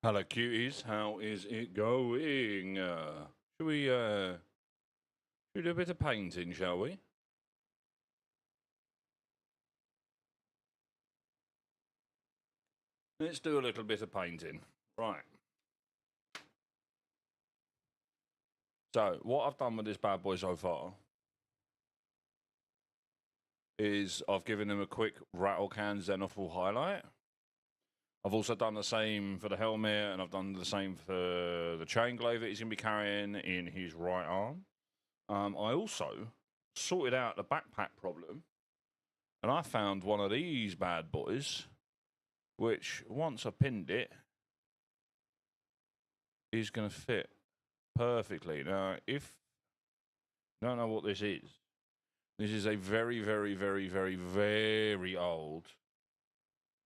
Hello, cuties. How is it going? Should we do a bit of painting, shall we? Let's do a little bit of painting. Right. So, what I've done with this bad boy so far is I've given him a quick rattle can Zenithal highlight. I've also done the same for the helmet, and I've done the same for the chain glaive that he's going to be carrying in his right arm. I also sorted out the backpack problem, and I found one of these bad boys, which once I pinned it, is going to fit perfectly. Now, if you don't know what this is a very, very, very, very, very old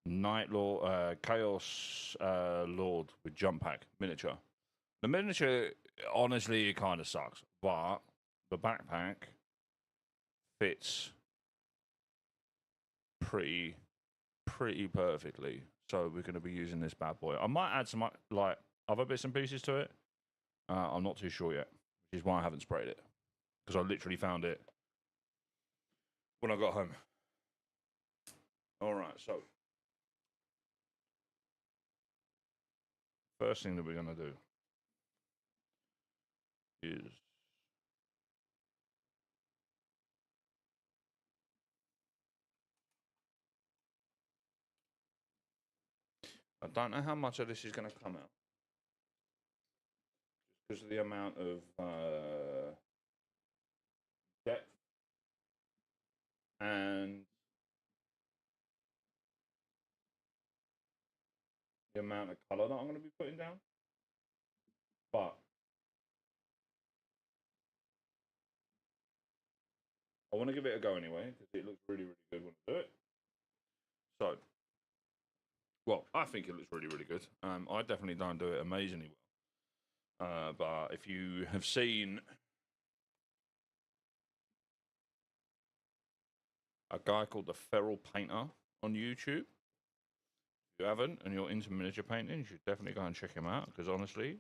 Night Lord, Chaos Lord with jump pack miniature. The miniature, honestly, it kind of sucks, but the backpack fits pretty perfectly. So we're going to be using this bad boy. I might add some like other bits and pieces to it. I'm not too sure yet, which is why I haven't sprayed it, because I literally found it when I got home. All right, so first thing that we're going to do is I don't know how much of this is going to come out, just because of the amount of depth and the amount of color that I'm going to be putting down. But I want to give it a go anyway, because it looks really, really good when I do it. So, well, I think it looks really, really good. I definitely don't do it amazingly well. But if you have seen a guy called the Feral Painter on YouTube, if you haven't and you're into miniature painting, you should definitely go and check him out, because honestly,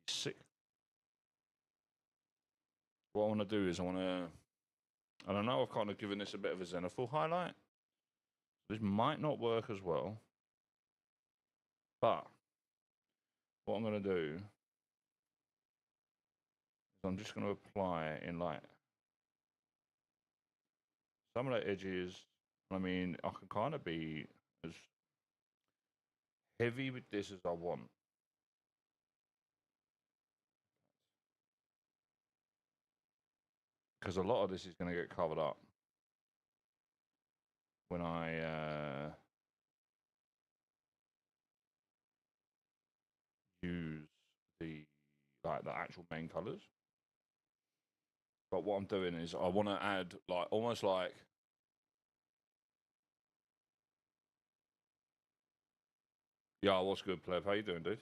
he's sick. What I want to do is I don't know, I've kind of given this a bit of a Zenithal highlight. This might not work as well, but what I'm going to do is I'm just going to apply it in like some of the edges. I mean, I can kind of be as heavy with this as I want. Because a lot of this is going to get covered up when I use the actual main colors. But what I'm doing is I want to add like almost like yeah, what's good, Plev? How you doing, dude?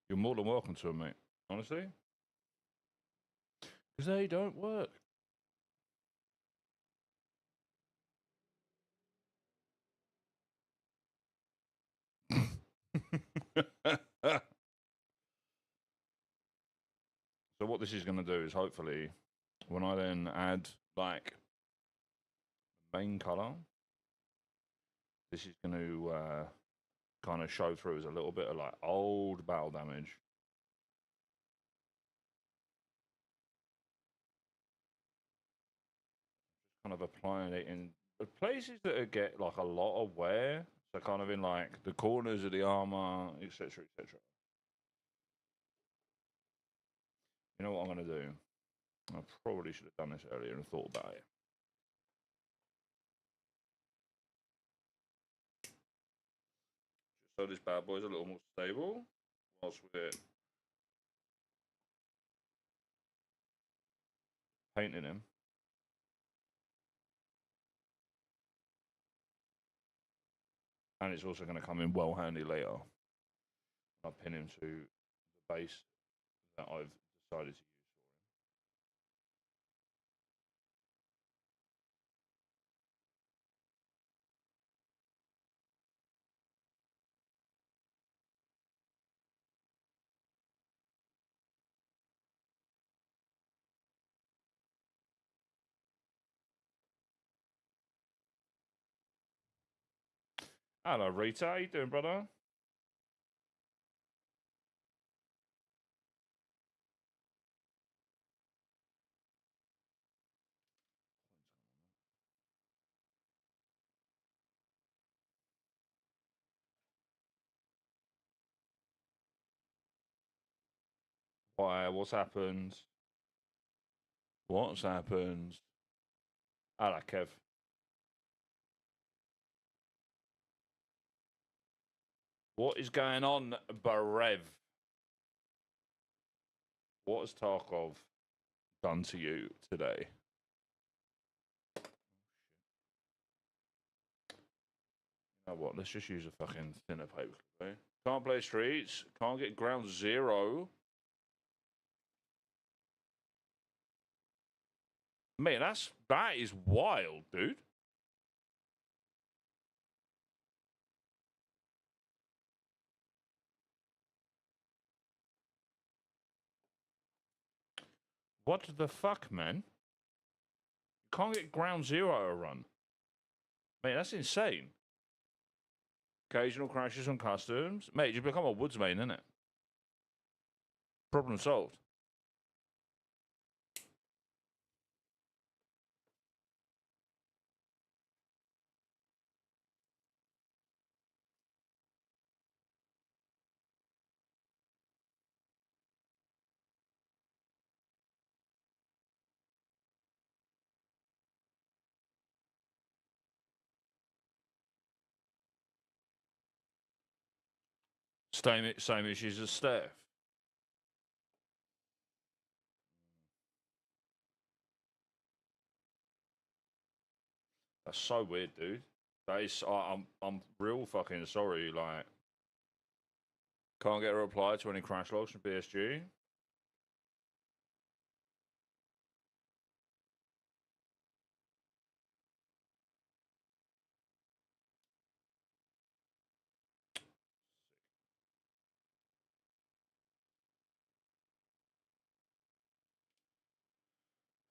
You're more than welcome to them, mate. Honestly, because they don't work. So what this is going to do is hopefully when I then add like main color, this is going to kind of show through as a little bit of like old battle damage. Just kind of applying it in the places that get like a lot of wear. So kind of in like the corners of the armor, etc., etc. You know what I'm going to do? I probably should have done this earlier and thought about it. Just so this bad boy is a little more stable whilst we're painting him. And it's also going to come in well handy later. I'll pin him to the base that I've decided to use. Hello, Rita. How you doing, brother? Why? What's happened? What's happened? Hello, Kev. What is going on, Barev? What has Tarkov done to you today? You know what? Let's just use a fucking thinner paper clip. Can't play streets. Can't get ground zero. Man, that is wild, dude. What the fuck, man? You can't get ground zero to run. Mate, that's insane. Occasional crashes on customs. Mate, you become a woodsman, innit? Problem solved. Same issues as Steph. That's so weird, dude. That is, I'm real fucking sorry. Like, can't get a reply to any crash logs from BSG.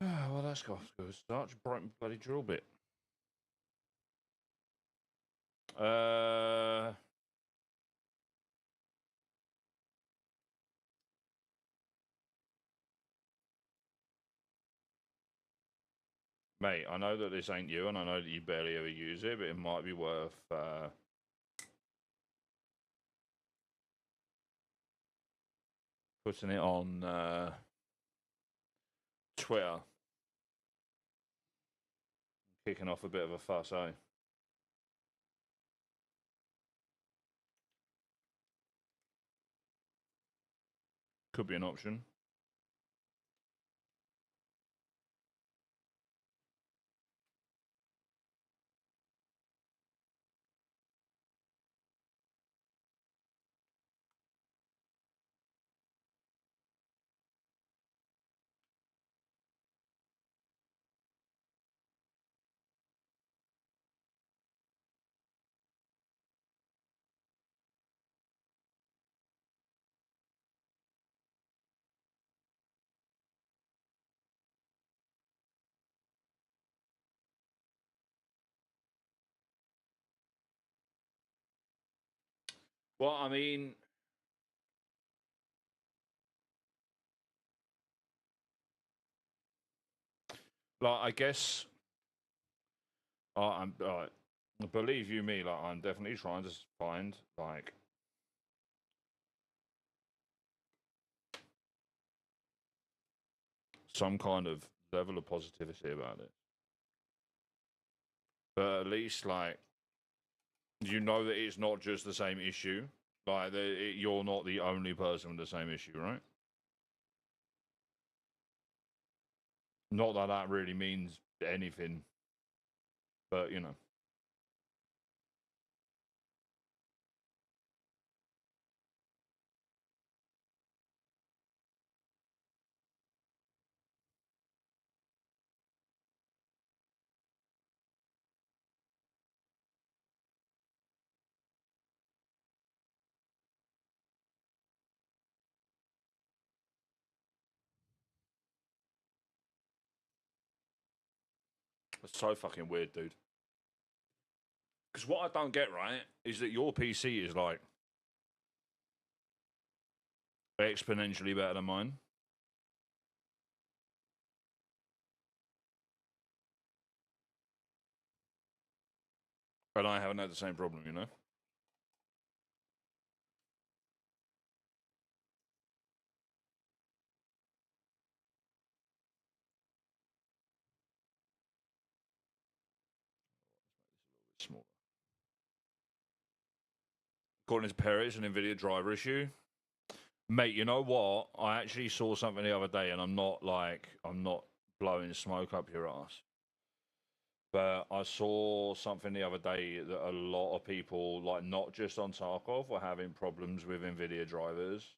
Well, that's got to go. Start to brighten bloody drill bit. Uh, Mate, I know that this ain't you, and I know that you barely ever use it, but it might be worth putting it on Twitter, kicking off a bit of a fuss, eh? Could be an option. Well, I mean, like, I guess I'm believe you me, like, I'm definitely trying to find like some kind of level of positivity about it. But at least, like, you know that it's not just the same issue. Like, you're not the only person with the same issue, right? Not that that really means anything, but you know, it's so fucking weird, dude. Because what I don't get, right, is that your PC is like exponentially better than mine. And I haven't had the same problem, you know? Smaller. According to Perry, it's an NVIDIA driver issue. Mate, you know what? I actually saw something the other day, and I'm not blowing smoke up your ass. But I saw something the other day that a lot of people, like not just on Tarkov, were having problems with NVIDIA drivers.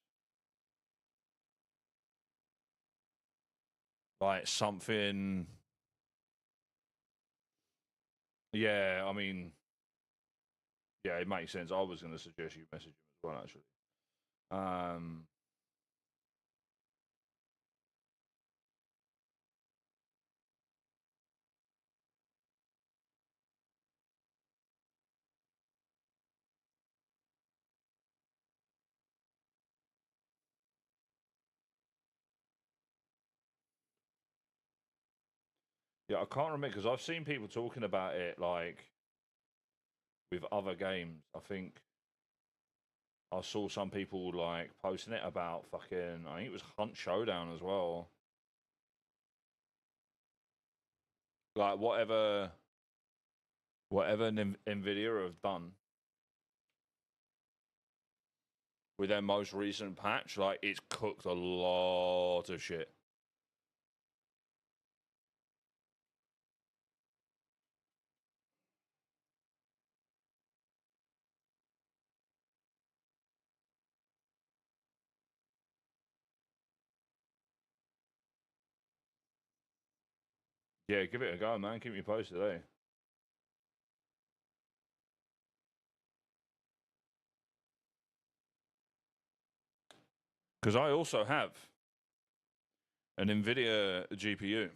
Like something. Yeah, I mean, yeah, it makes sense. I was going to suggest you message him as well, actually. Um, yeah, I can't remember because I've seen people talking about it like with other games. I think I saw some people like posting it about fucking. I think it was Hunt Showdown as well. Like whatever Nvidia have done with their most recent patch, like it's cooked a lot of shit. Yeah, give it a go, man. Keep me posted, eh? Because I also have an Nvidia GPU.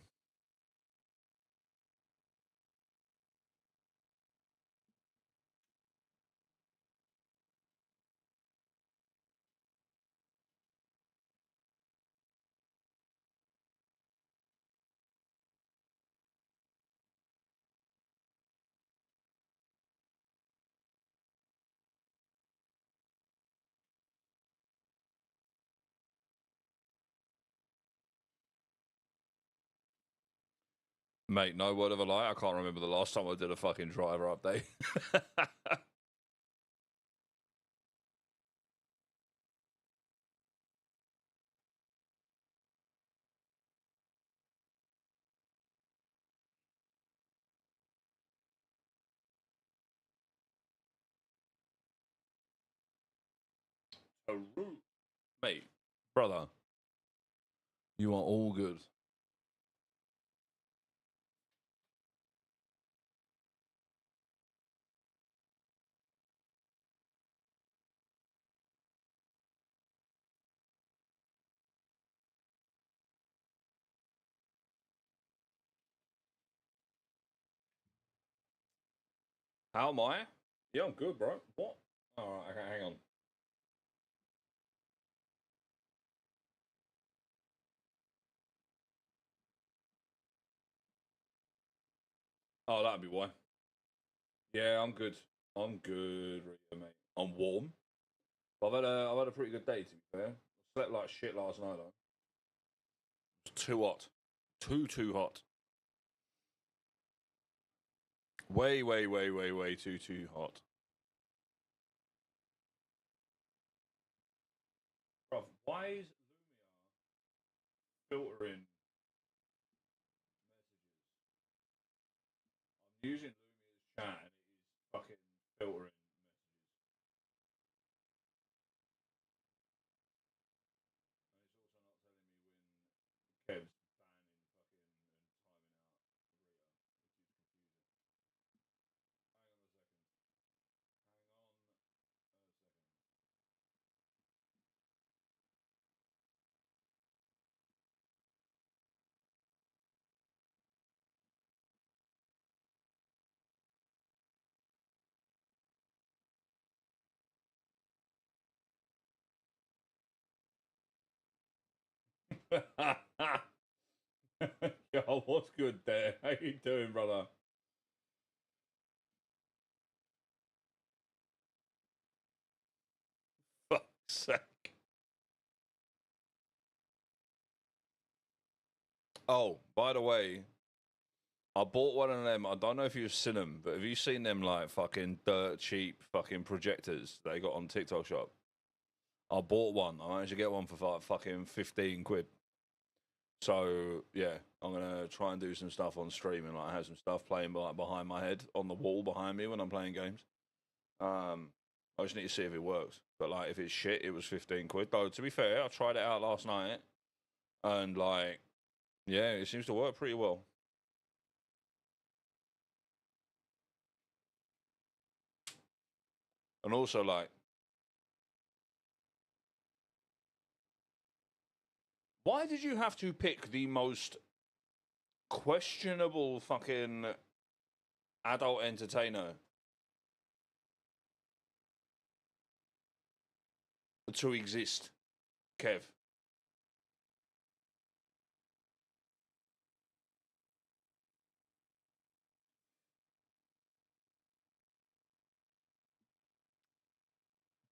Mate, no word of a lie. I can't remember the last time I did a fucking driver update. Haru. Mate, brother, you are all good. How am I? Yeah, I'm good, bro. What? All right, okay, hang on. Oh, that'd be why. Yeah, I'm good. I'm good, really, mate. I'm warm. I've had a pretty good day, to be fair. Slept like shit last night, though. It's too hot. Too hot. Way too hot. Bro, why is Lumia filtering messages? I'm using Lumia's chat and it is fucking filtering messages. And it's also not telling me when Kev's banning fucking and timing out Rita, which is confusing. Hang on a second. Hang on a second. Yo, what's good there? How you doing, brother? Fuck's sake. Oh, by the way, I bought one of them. I don't know if you've seen them, but have you seen them like fucking dirt cheap fucking projectors they got on TikTok shop? I bought one. I managed to get one for like fucking 15 quid. So yeah, I'm gonna try and do some stuff on stream and like have some stuff playing like behind my head on the wall behind me when I'm playing games. I just need to see if it works. But like if it's shit, it was 15 quid. Though to be fair, I tried it out last night and like yeah, it seems to work pretty well. And also like why did you have to pick the most questionable fucking adult entertainer to exist, Kev?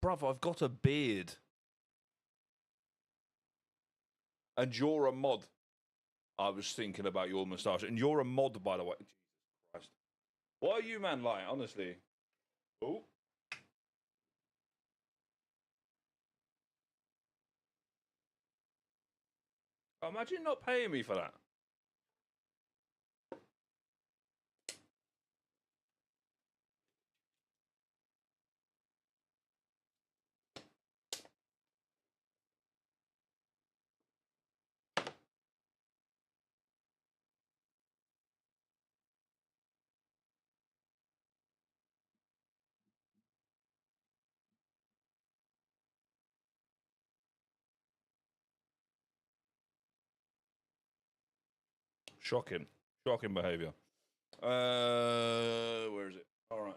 Bruv, I've got a beard. And you're a mod. I was thinking about your moustache. And you're a mod, by the way. Jesus Christ. What are you, man, like, honestly? Oh. Imagine not paying me for that. Shocking. Shocking behaviour. Where is it? All right.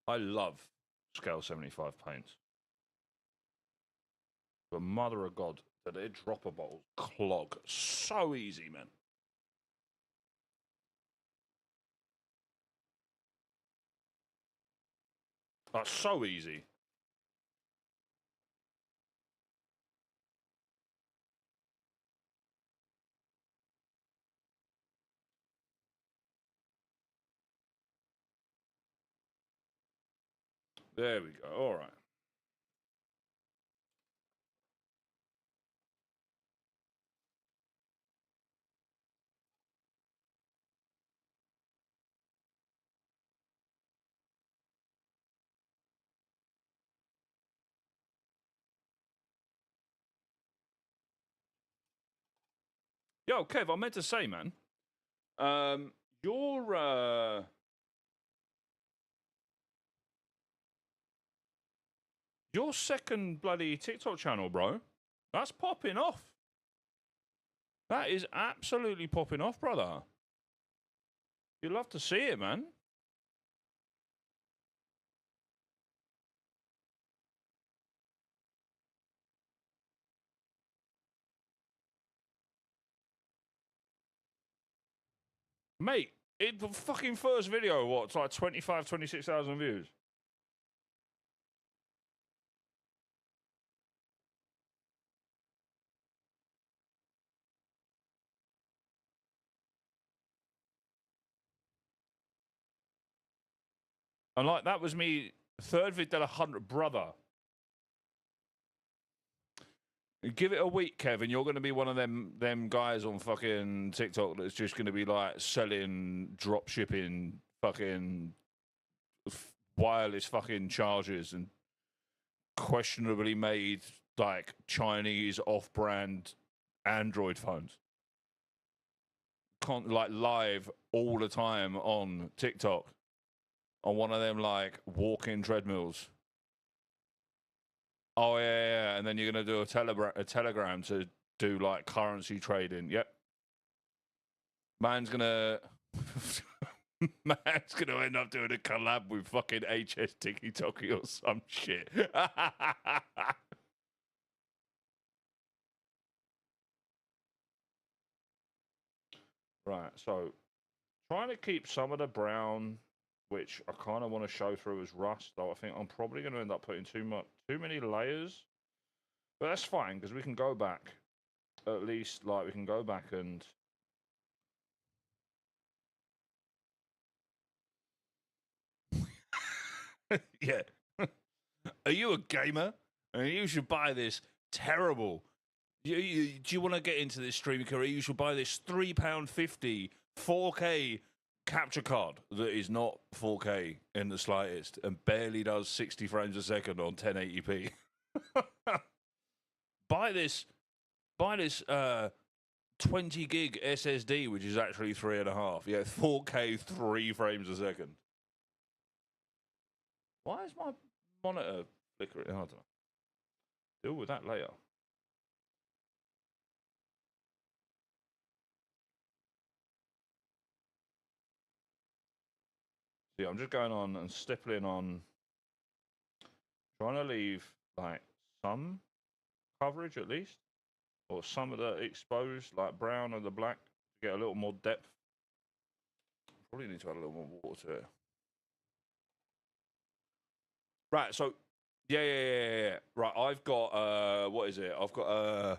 I love scale 75 paints. But mother of God, that their dropper bottles clog so easy, man. That's so easy. There we go. All right. Yo, Kev, I meant to say, man. Um, your your second bloody TikTok channel, bro. That's popping off. That is absolutely popping off, brother. You'd love to see it, man. Mate, the fucking first video, what? It's like 25, 26,000 views. And like, that was me, third vid did 100, brother. Give it a week, Kevin. You're going to be one of them guys on fucking TikTok that's just going to be like selling, drop shipping, fucking wireless fucking chargers and questionably made like Chinese off-brand Android phones. Like live all the time on TikTok. on one of them like walking treadmills. Oh yeah, and then you're gonna do a telegram to do like currency trading. Yep. Man's gonna end up doing a collab with fucking HS Tiki Toki or some shit. Right, so trying to keep some of the brown, which I kind of want to show through as rust, though I think I'm probably going to end up putting too many layers. But that's fine, because we can go back, at least, like, we can go back and... Yeah. Are you a gamer? And you should buy this terrible... do you want to get into this streaming career? You should buy this £3.50 4K capture card that is not 4K in the slightest and barely does 60 frames a second on 1080p. buy this 20 gig SSD, which is actually 3.5. Yeah, 4K 3 frames a second. Why is my monitor flickering? I don't know. Deal with that later. See, I'm just going on and stippling on, trying to leave like some coverage at least, or some of the exposed, like brown and the black, to get a little more depth. Probably need to add a little more water to it. Right, so yeah. Right, I've got what is it? I've got a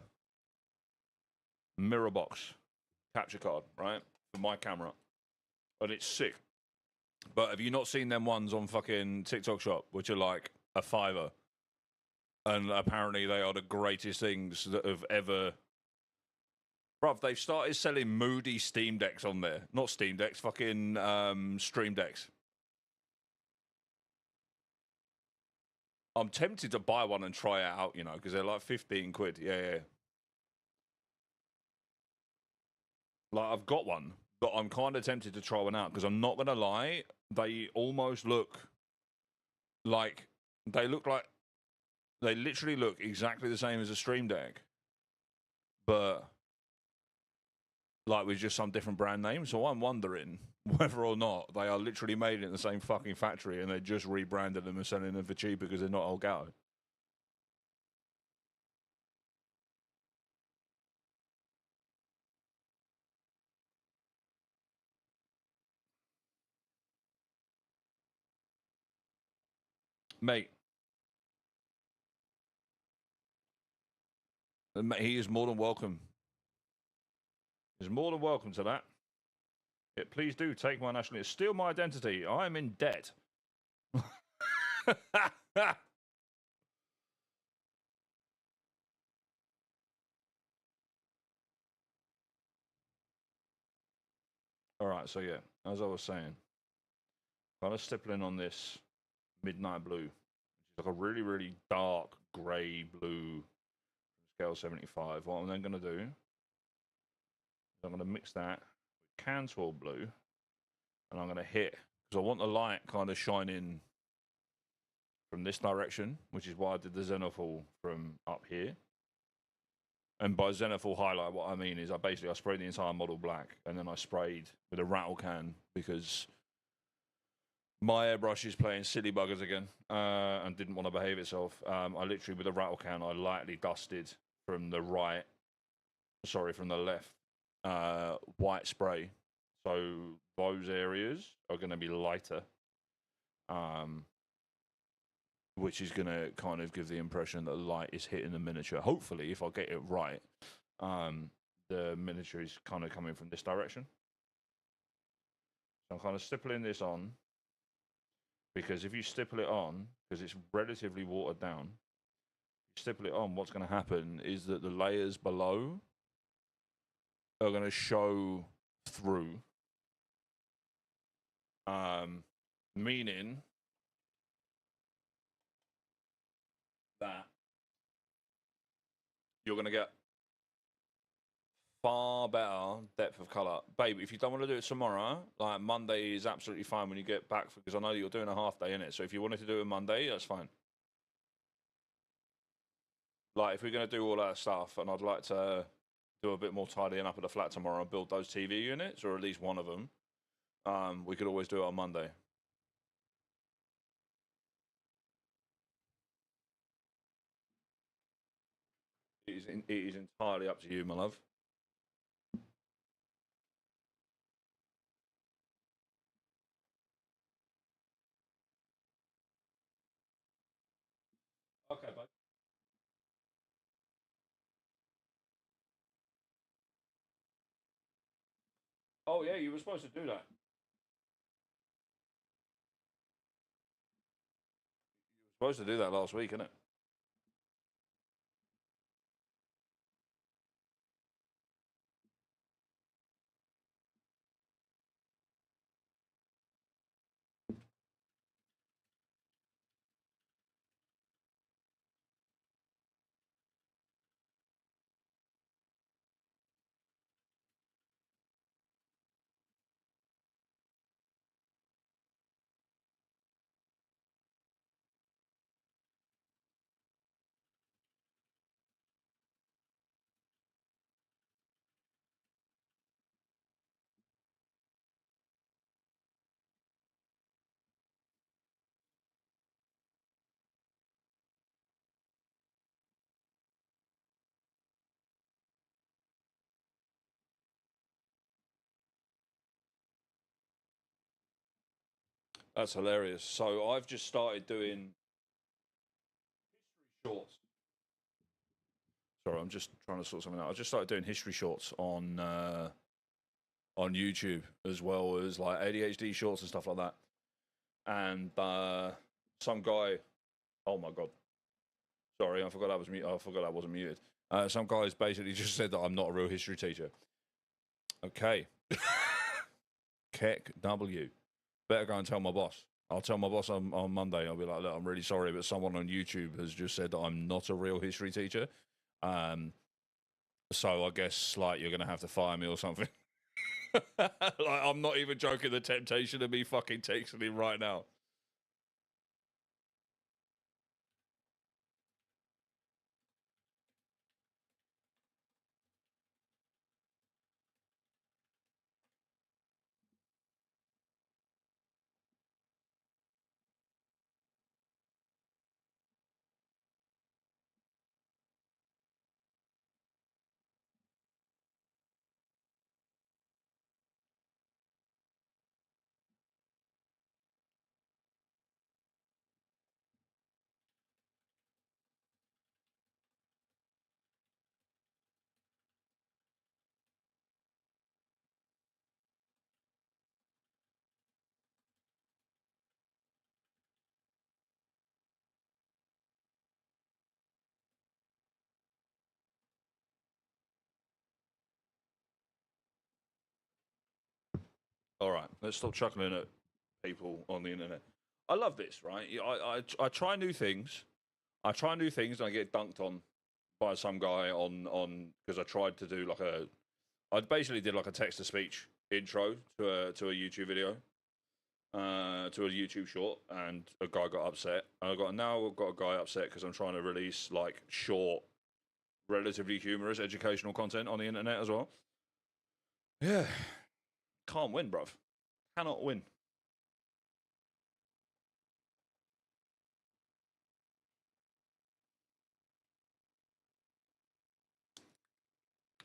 mirror box capture card, right, for my camera, and it's sick. But have you not seen them ones on fucking TikTok Shop, which are like a $5? And apparently they are the greatest things that have ever... Bruv, they've started selling moody Steam Decks on there. Not Steam Decks, fucking Stream Decks. I'm tempted to buy one and try it out, you know, because they're like 15 quid. Yeah. Like, I've got one, but I'm kind of tempted to try one out, because I'm not going to lie, they almost look like... They literally look exactly the same as a Stream Deck, but like with just some different brand name. So I'm wondering whether or not they are literally made in the same fucking factory and they just rebranded them and selling them for cheaper because they're not Elgato. Mate, he is more than welcome. He's more than welcome to that. Yeah, please do take my nationality. Steal my identity. I am in debt. All right, so yeah, as I was saying, kind of stippling on this midnight blue, which is like a really, really dark grey blue, scale 75. What I'm then going to do is I'm going to mix that with Cantwell blue, and I'm going to hit, because I want the light kind of shining from this direction, which is why I did the Zenithal from up here. And by Zenithal highlight, what I mean is I sprayed the entire model black, and then I sprayed with a rattle can, because my airbrush is playing silly buggers again, and didn't want to behave itself. I literally, with a rattle can, I lightly dusted from the left, white spray. So those areas are going to be lighter, which is going to kind of give the impression that the light is hitting the miniature. Hopefully, if I get it right, the miniature is kind of coming from this direction. So I'm kind of stippling this on, because if you stipple it on, because it's relatively watered down, you stipple it on, what's going to happen is that the layers below are going to show through, meaning that you're going to get far better depth of colour. Babe, if you don't want to do it tomorrow, like Monday is absolutely fine when you get back, because I know you're doing a half day in it. So if you wanted to do it Monday, that's fine. Like, if we're going to do all that stuff, and I'd like to do a bit more tidying up at the flat tomorrow and build those TV units, or at least one of them, we could always do it on Monday. It is entirely up to you, my love. Okay, bud. Oh yeah, you were supposed to do that. You were supposed to do that last week, innit? That's hilarious. So I've just started doing shorts. Sorry, I'm just trying to sort something out. I just started doing history shorts on YouTube, as well as like ADHD shorts and stuff like that. And some guy, oh my god, sorry, I forgot I was mute. I forgot I wasn't muted. Some guys basically just said that I'm not a real history teacher. Okay, Keck W. Better go and tell my boss. I'll tell my boss on Monday. I'll be like, look, I'm really sorry, but someone on YouTube has just said that I'm not a real history teacher. So I guess like you're gonna have to fire me or something. Like, I'm not even joking. The temptation of me fucking texting him right now. All right, let's stop chuckling at people on the internet. I love this, right? I try new things. I try new things, and I get dunked on by some guy on because I tried to do like a. I basically did like a text to speech intro to a YouTube video, to a YouTube short, and a guy got upset. And I've got a guy upset because I'm trying to release like short, relatively humorous educational content on the internet as well. Yeah, can't win, bruv. Cannot win.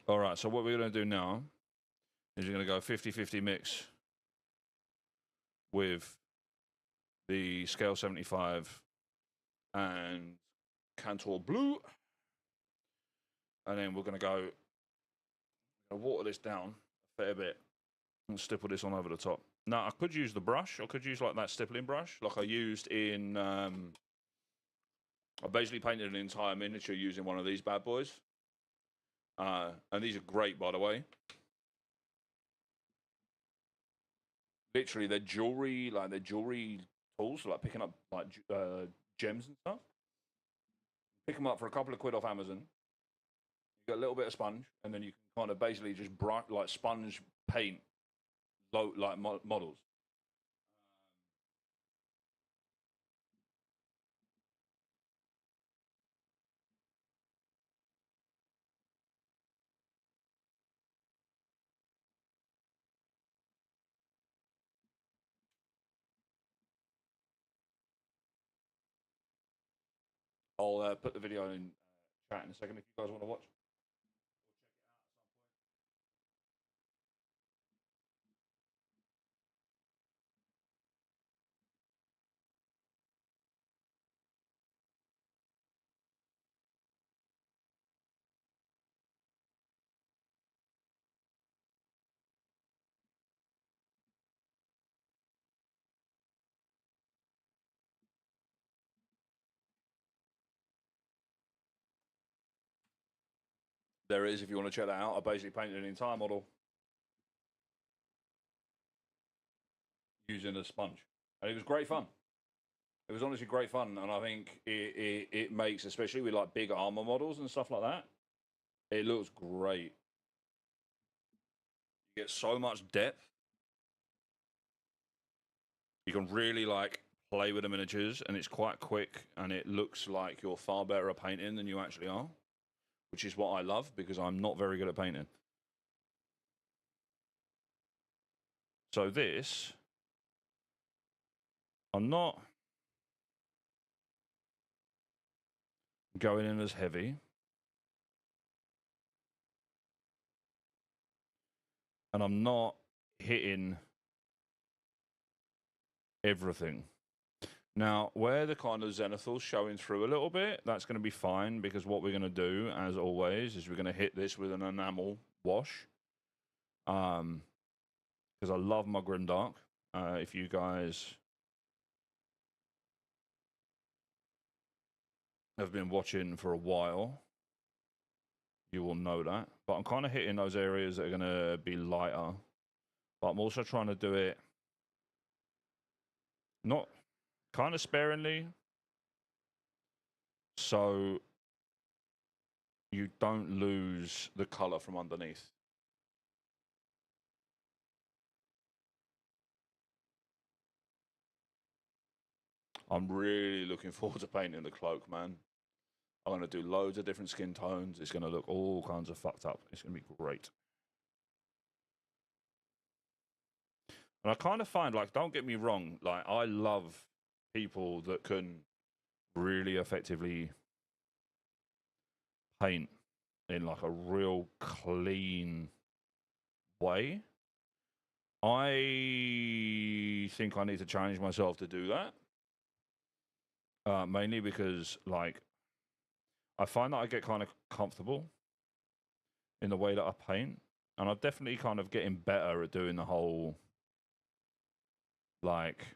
All right, so what we're going to do now is you're going to go 50-50 mix with the scale 75 and Cantor Blue. And then we're going to go water this down a fair bit and stipple this on over the top. Now, I could use the brush. I could use like that stippling brush like I used in... I basically painted an entire miniature using one of these bad boys. And these are great, by the way. Literally, they're jewelry tools, like picking up like gems and stuff. Pick them up for a couple of quid off Amazon. You got a little bit of sponge, and then you can kind of basically just bright like sponge paint models. I'll put the video in chat in a second if you guys want to watch. There it is if you want to check that out. I basically painted an entire model using a sponge, and it was great fun. It was honestly great fun, and I think it makes, especially with like big armor models and stuff like that, it looks great. You get so much depth. You can really like play with the miniatures, and it's quite quick, and it looks like you're far better at painting than you actually are, which is what I love because I'm not very good at painting. So this, I'm not going in as heavy. And I'm not hitting everything. Now, where the kind of zenithal's showing through a little bit, that's going to be fine because what we're going to do, as always, is we're going to hit this with an enamel wash. Because I love my Grimdark. If you guys have been watching for a while, you will know that. But I'm kind of hitting those areas that are going to be lighter. But I'm also trying to do it not kind of sparingly, so you don't lose the color from underneath. I'm really looking forward to painting the cloak, man. I'm going to do loads of different skin tones. It's going to look all kinds of fucked up. It's going to be great. And I kind of find, like, don't get me wrong, like, I love people that can really effectively paint in, like, a real clean way. I think I need to challenge myself to do that. Mainly because, like, I find that I get kind of comfortable in the way that I paint. And I'm definitely kind of getting better at doing the whole, like,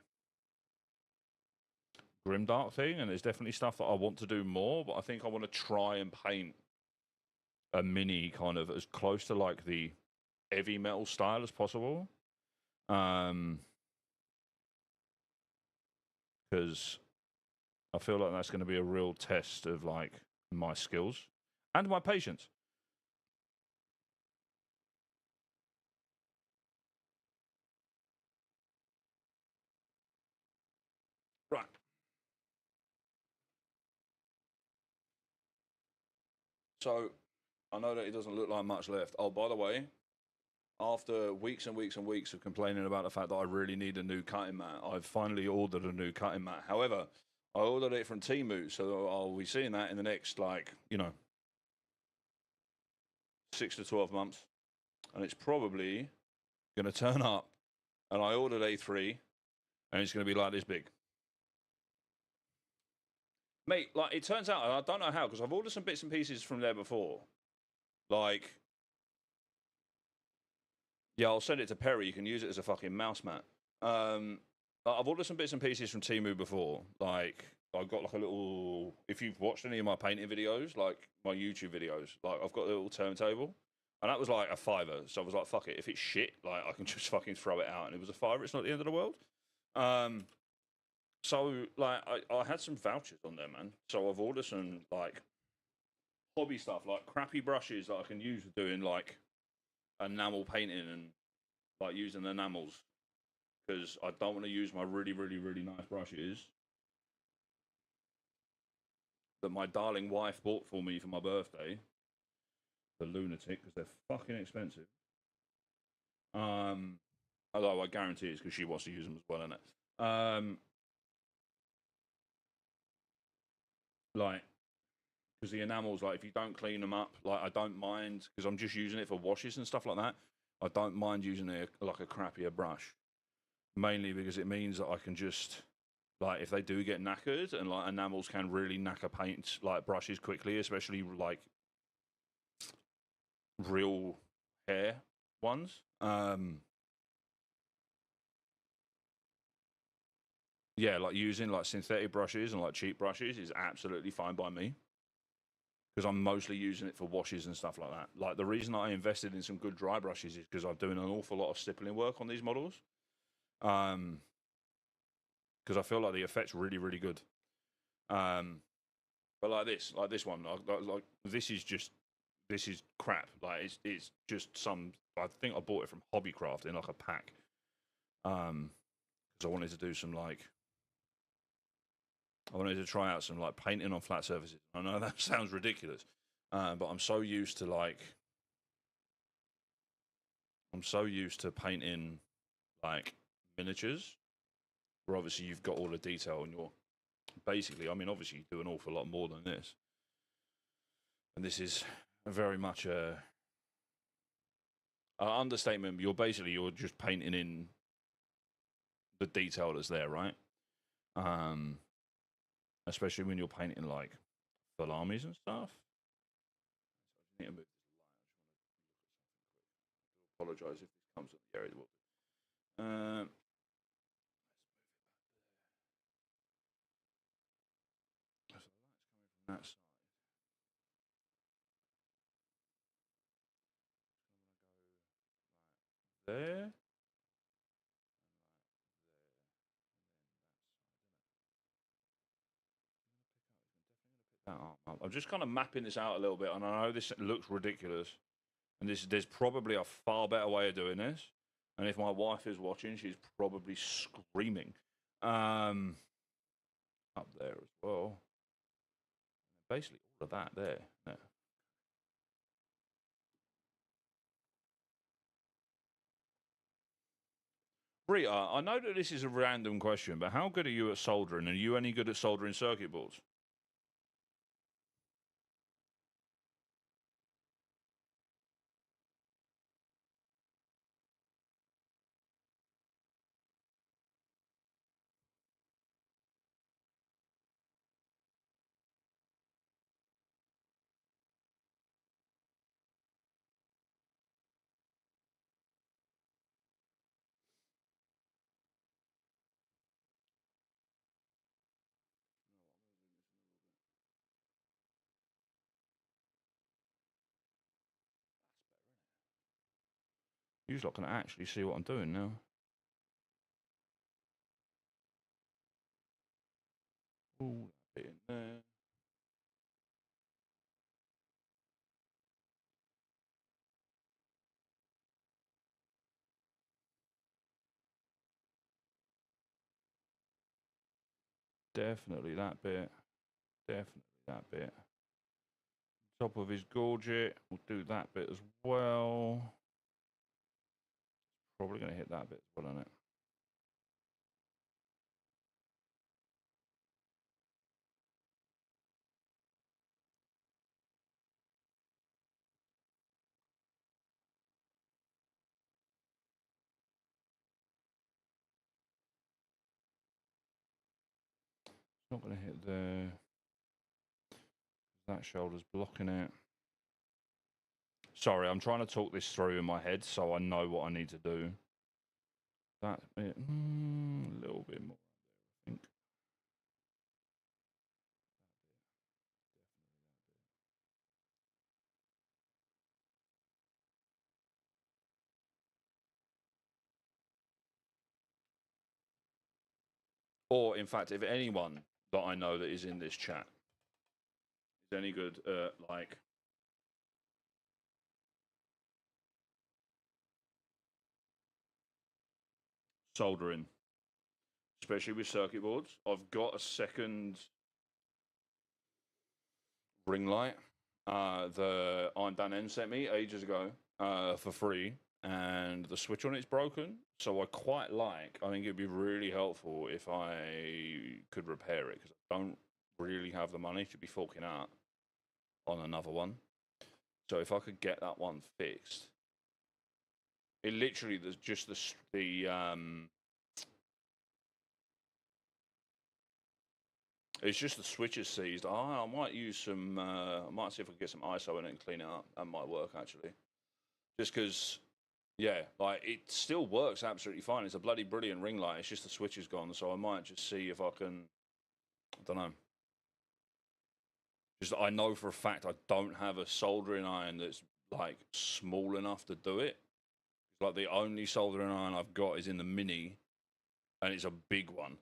grimdark thing. And there's definitely stuff that I want to do more. But I think I want to try and paint a mini kind of as close to, like, the heavy metal style as possible. Because I feel like that's going to be a real test of, like, my skills and my patience. Right. So I know that it doesn't look like much left. Oh, by the way, after weeks and weeks and weeks of complaining about the fact that I really need a new cutting mat, I've finally ordered a new cutting mat. However, I ordered it from Temu, so I'll be seeing that in the next, like, 6 to 12 months. And it's probably going to turn up, and I ordered A3, and it's going to be like this big. Mate, like, it turns out, and I don't know how, because I've ordered some bits and pieces from there before. Like, yeah, I'll send it to Perry. You can use it as a fucking mouse mat. I've ordered some bits and pieces from Temu before. Like, I've got like a little. If you've watched any of my painting videos, like my YouTube videos, like I've got a little turntable, and that was like a £5. So I was like, fuck it. If it's shit, like I can just fucking throw it out, and it was a £5. It's not the end of the world. So like I had some vouchers on there, man. So I've ordered some like hobby stuff, like crappy brushes that I can use for doing like enamel painting and like using enamels, because I don't want to use my really, really, really nice brushes that my darling wife bought for me for my birthday. The lunatic, because they're fucking expensive. Although I guarantee it's because she wants to use them as well, innit? Like, because the enamels, like, if you don't clean them up, like, I don't mind, because I'm just using it for washes and stuff like that. I don't mind using it like a crappier brush, mainly because it means that I can just, like, if they do get knackered, and like enamels can really knacker paint like brushes quickly, especially like real hair ones. Yeah, like using like synthetic brushes and like cheap brushes is absolutely fine by me, because I'm mostly using it for washes and stuff like that. Like the reason I invested in some good dry brushes is because I'm doing an awful lot of stippling work on these models. Because I feel like the effect's really, really good. But like this one, like this is crap. Like it's just some. I think I bought it from Hobbycraft in like a pack. Because I wanted to do some like. I wanted to try out some like painting on flat surfaces. I know that sounds ridiculous, but I'm so used to like. I'm so used to painting like miniatures, where obviously you've got all the detail and you're basically. I mean, obviously you do an awful lot more than this, and this is very much a understatement. You're just painting in the detail that's there, right? Um, Especially when you're painting like full armies and stuff. I need to move this light. I just want to apologise if this comes up the area. Um, so the light's coming from that side. There. I'm just kind of mapping this out a little bit, and I know this looks ridiculous, and there's probably a far better way of doing this. And if my wife is watching, she's probably screaming. Um, Up there as well. Basically, all of that there. Yeah. Rita, I know that this is a random question, but how good are you at soldering? Are you any good at soldering circuit boards? You're not going to actually see what I'm doing now. Ooh, that bit in there. Definitely that bit. Definitely that bit. Top of his gorget. We'll do that bit as well. Probably going to hit that bit as well, isn't it? It's not going to hit there. That shoulder's blocking it. Sorry, I'm trying to talk this through in my head so I know what I need to do. That bit, a little bit more, I think. Or, in fact, if anyone that I know that is in this chat any good like soldering, especially with circuit boards. I've got a second ring light. The Iron Dan N sent me ages ago for free, and the switch on it's broken. So I quite like. I think it'd be really helpful if I could repair it because I don't really have the money to be forking out on another one. So if I could get that one fixed, it literally there's just the it's just the switches seized. I might use some. I might see if I can get some ISO in it and clean it up. That might work actually. Just because, yeah, like it still works absolutely fine. It's a bloody brilliant ring light. It's just the switch is gone. So I might just see if I can. I don't know. Just I know for a fact I don't have a soldering iron that's like small enough to do it. Like the only soldering iron I've got is in the mini, and it's a big one.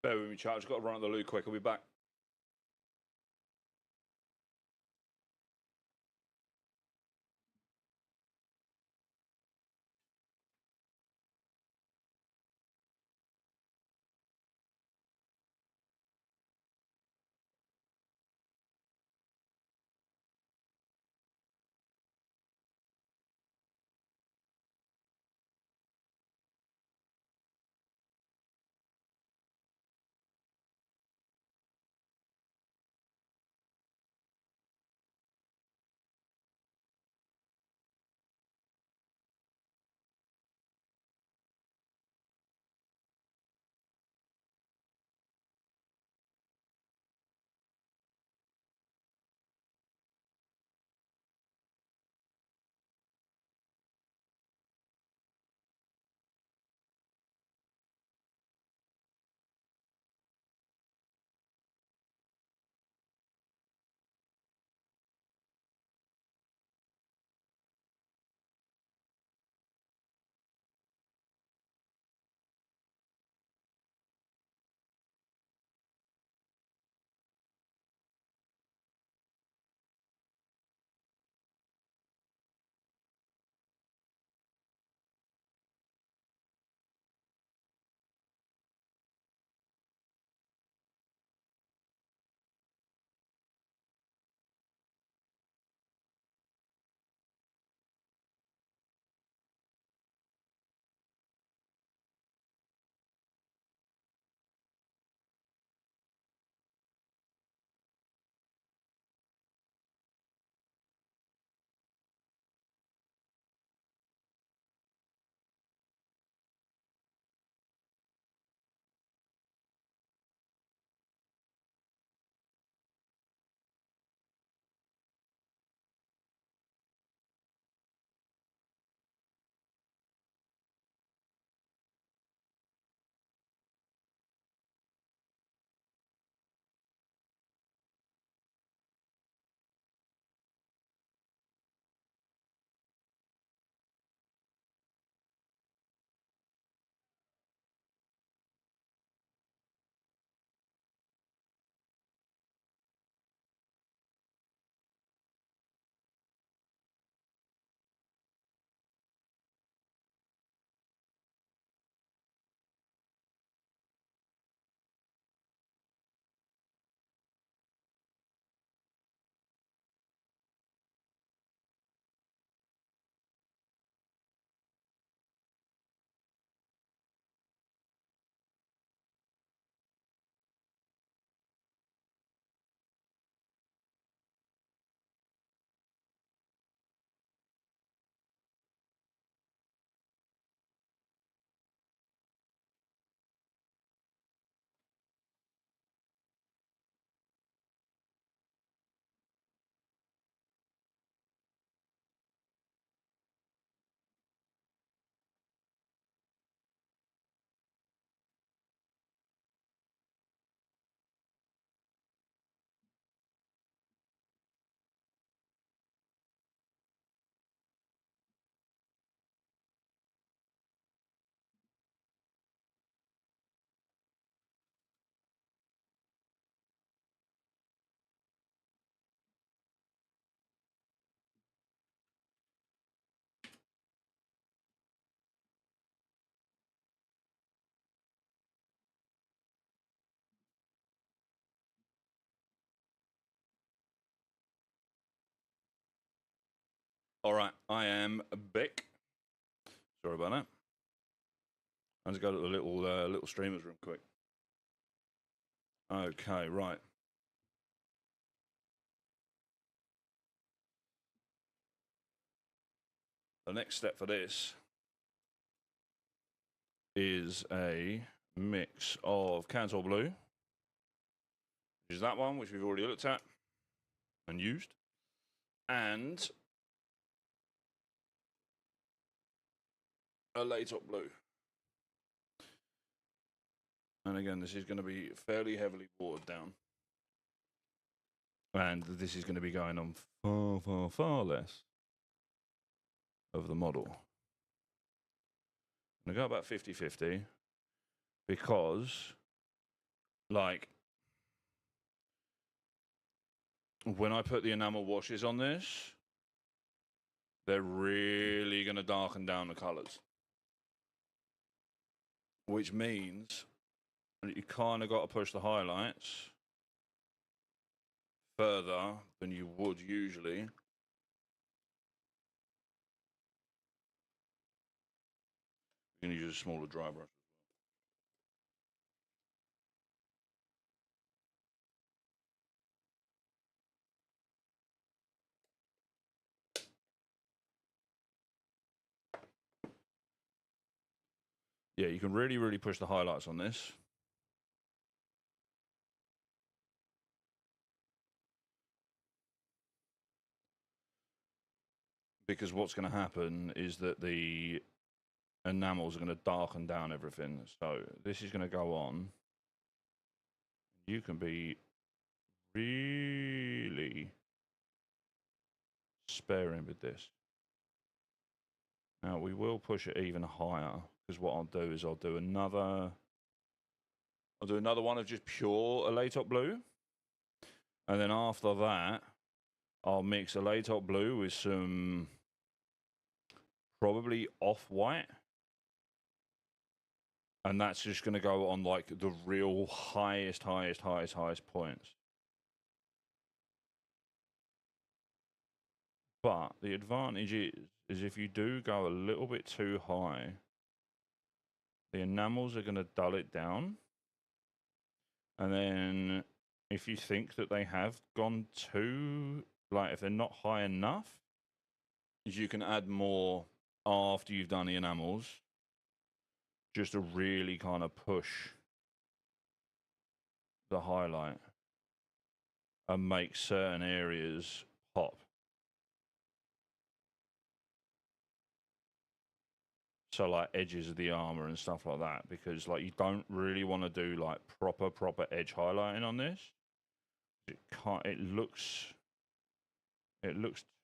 Bear with me, chat. I've just got to run at the loo quick. I'll be back. All right, I am back. Sorry about that. I just go to the little streamers room quick. Okay, right. The next step for this is a mix of Cantor Blue, which is that one, which we've already looked at and used, and a Latop Blue. And again, this is going to be fairly heavily watered down. And this is going to be going on far, far, far less of the model. I'm going to go about 50-50 because, like, when I put the enamel washes on this, they're really going to darken down the colours. Which means that you kind of got to push the highlights further than you would usually. You're going to use a smaller dry brush. Yeah, you can really, really push the highlights on this. Because what's going to happen is that the enamels are going to darken down everything. So this is going to go on. You can be really sparing with this. Now we will push it even higher because what I'll do is I'll do another one of just pure Elatop Blue. And then after that, I'll mix Elatop Blue with some probably off-white. And that's just going to go on like the real highest points. But the advantage is if you do go a little bit too high, the enamels are going to dull it down. And then if you think that they have gone too, like if they're not high enough, you can add more after you've done the enamels, just to really kind of push the highlight and make certain areas pop. So like edges of the armor and stuff like that, because like you don't really want to do like proper edge highlighting on this. It can't. It looks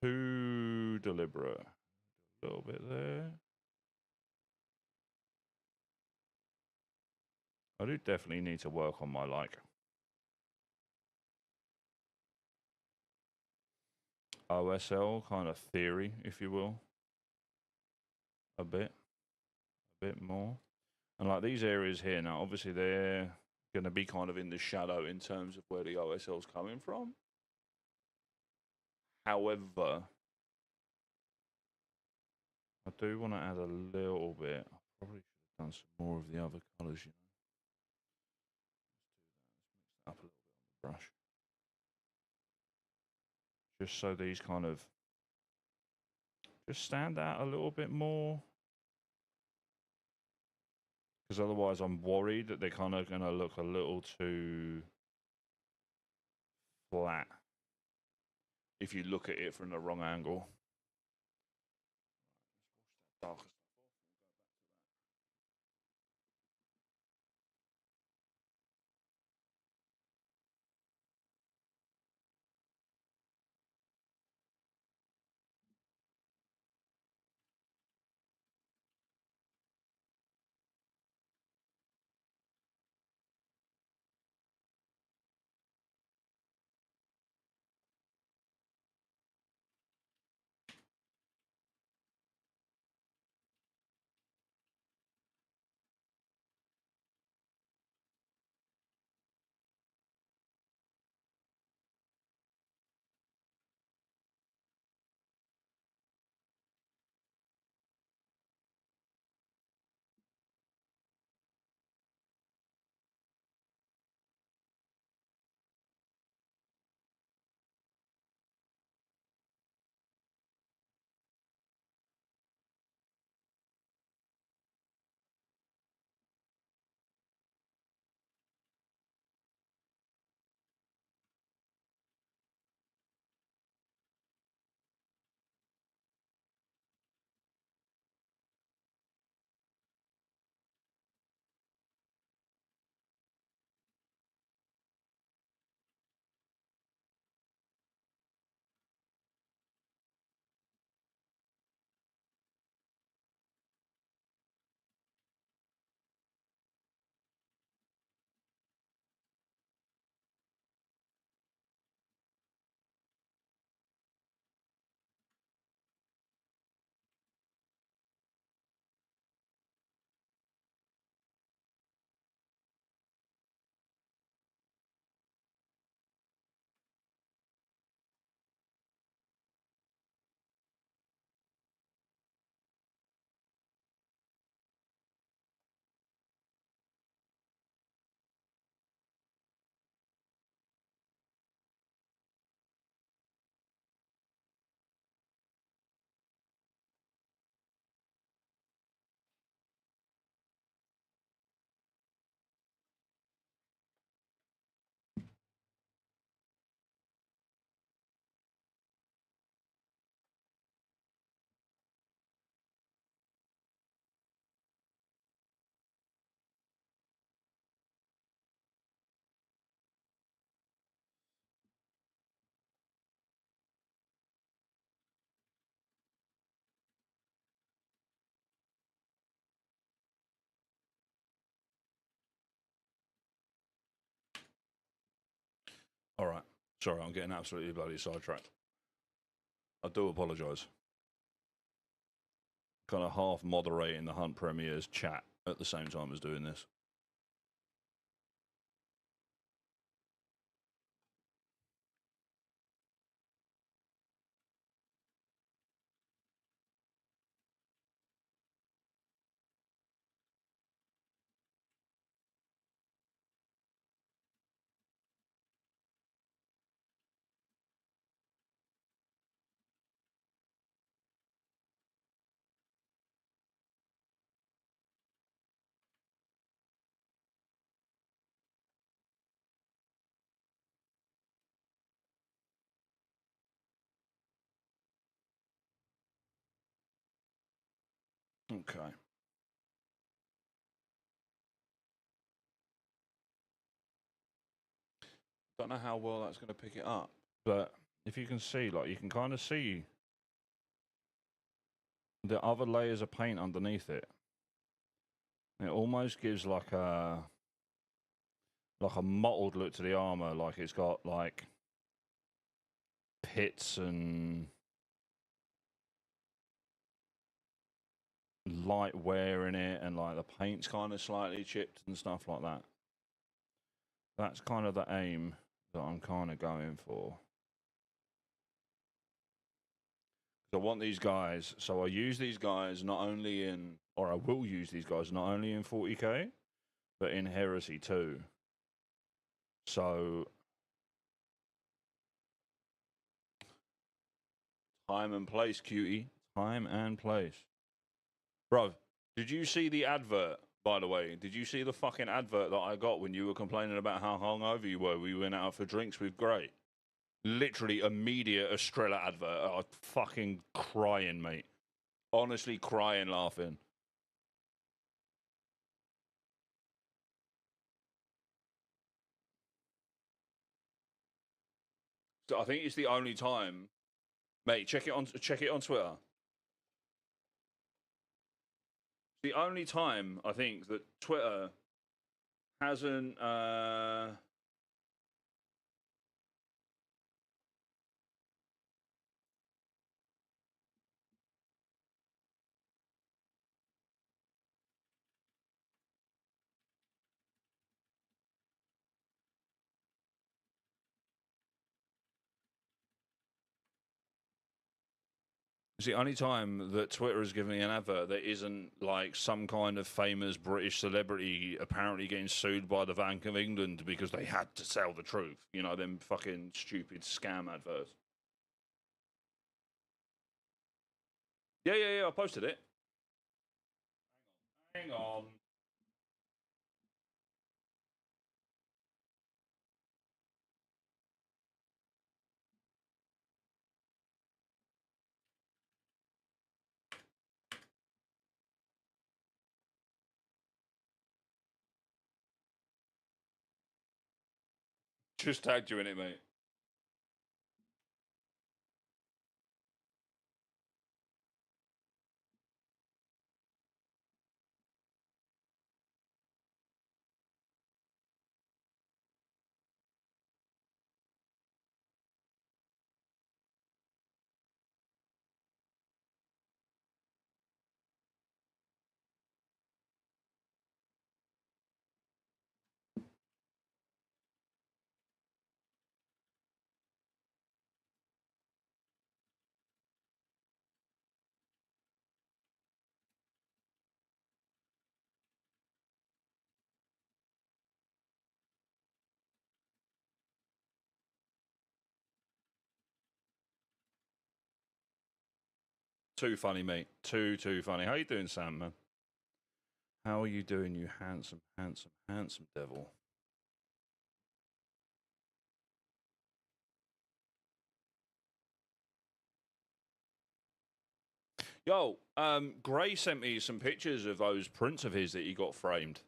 too deliberate. A little bit there. I do definitely need to work on my like OSL kind of theory, if you will, a bit more. And like these areas here now, obviously they're going to be kind of in the shadow in terms of where the OSL's coming from. However, I do want to add a little bit. I probably should have done some more of the other colours, you know. Let's do that. Let's mix it up a little bit on the brush. Just so these kind of just stand out a little bit more. Because otherwise I'm worried that they're kind of going to look a little too flat if you look at it from the wrong angle. Let's wash that darker stuff off. All right. Sorry, I'm getting absolutely bloody sidetracked. I do apologise. Kind of half moderating the Hunt Premier's chat at the same time as doing this. Okay. Don't know how well that's going to pick it up, but if you can see, like, you can kind of see the other layers of paint underneath it. It almost gives like a mottled look to the armor, like it's got like pits and light wear in it, and like the paint's kind of slightly chipped and stuff like that. That's kind of the aim that I'm kind of going for. So I want these guys, so I use these guys not only in, or I will use these guys not only in 40k, but in Heresy too. So time and place, cutie. Time and place. Bro, did you see the advert, by the way? Did you see the fucking advert that I got when you were complaining about how hungover you were? We went out for drinks with Gray. Literally immediate Estrella advert. I was fucking crying, mate. Honestly crying, laughing. So I think it's the only time, mate. Check it on Twitter. The only time I think that Twitter hasn't. It's the only time that Twitter has given me an advert that isn't like some kind of famous British celebrity apparently getting sued by the Bank of England because they had to tell the truth. You know, them fucking stupid scam adverts. Yeah. I posted it. Hang on. Just tagged you in it, mate. Too funny, mate. Too funny. How you doing, Sam, man? How are you doing, you handsome, devil? Yo, Gray sent me some pictures of those prints of his that he got framed.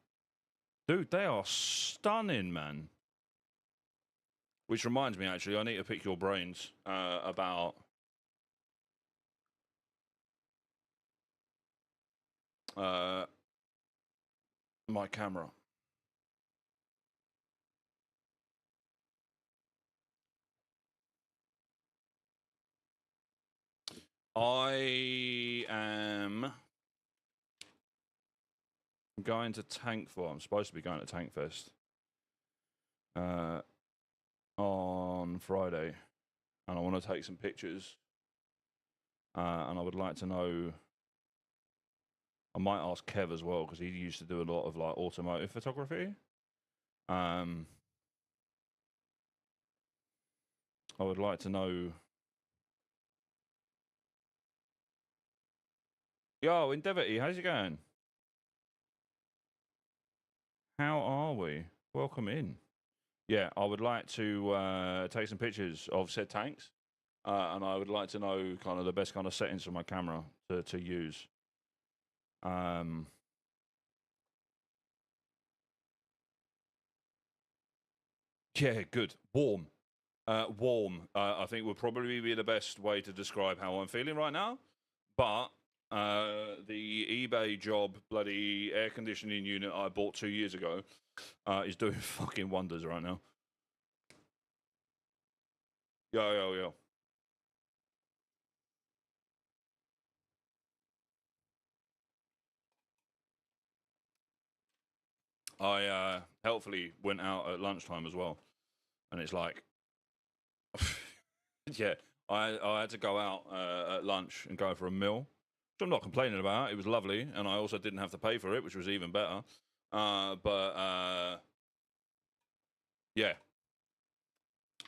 Dude, they are stunning, man. Which reminds me, actually, I need to pick your brains about my camera. I am going to I'm supposed to be going to Tank Fest on Friday, and I want to take some pictures. And I would like to know. I might ask Kev as well because he used to do a lot of like automotive photography. I would like to know. Yo, Indevity, how's it going? How are we? Welcome in. Yeah, I would like to take some pictures of said tanks, and I would like to know kind of the best kind of settings for my camera to use. Yeah, good. Warm. Warm, I think would probably be the best way to describe how I'm feeling right now. But the eBay job bloody air conditioning unit I bought 2 years ago is doing fucking wonders right now. Yo, yo, yo. I helpfully went out at lunchtime as well, and it's like, yeah, I had to go out at lunch and go for a meal, which I'm not complaining about. It was lovely, and I also didn't have to pay for it, which was even better. But yeah,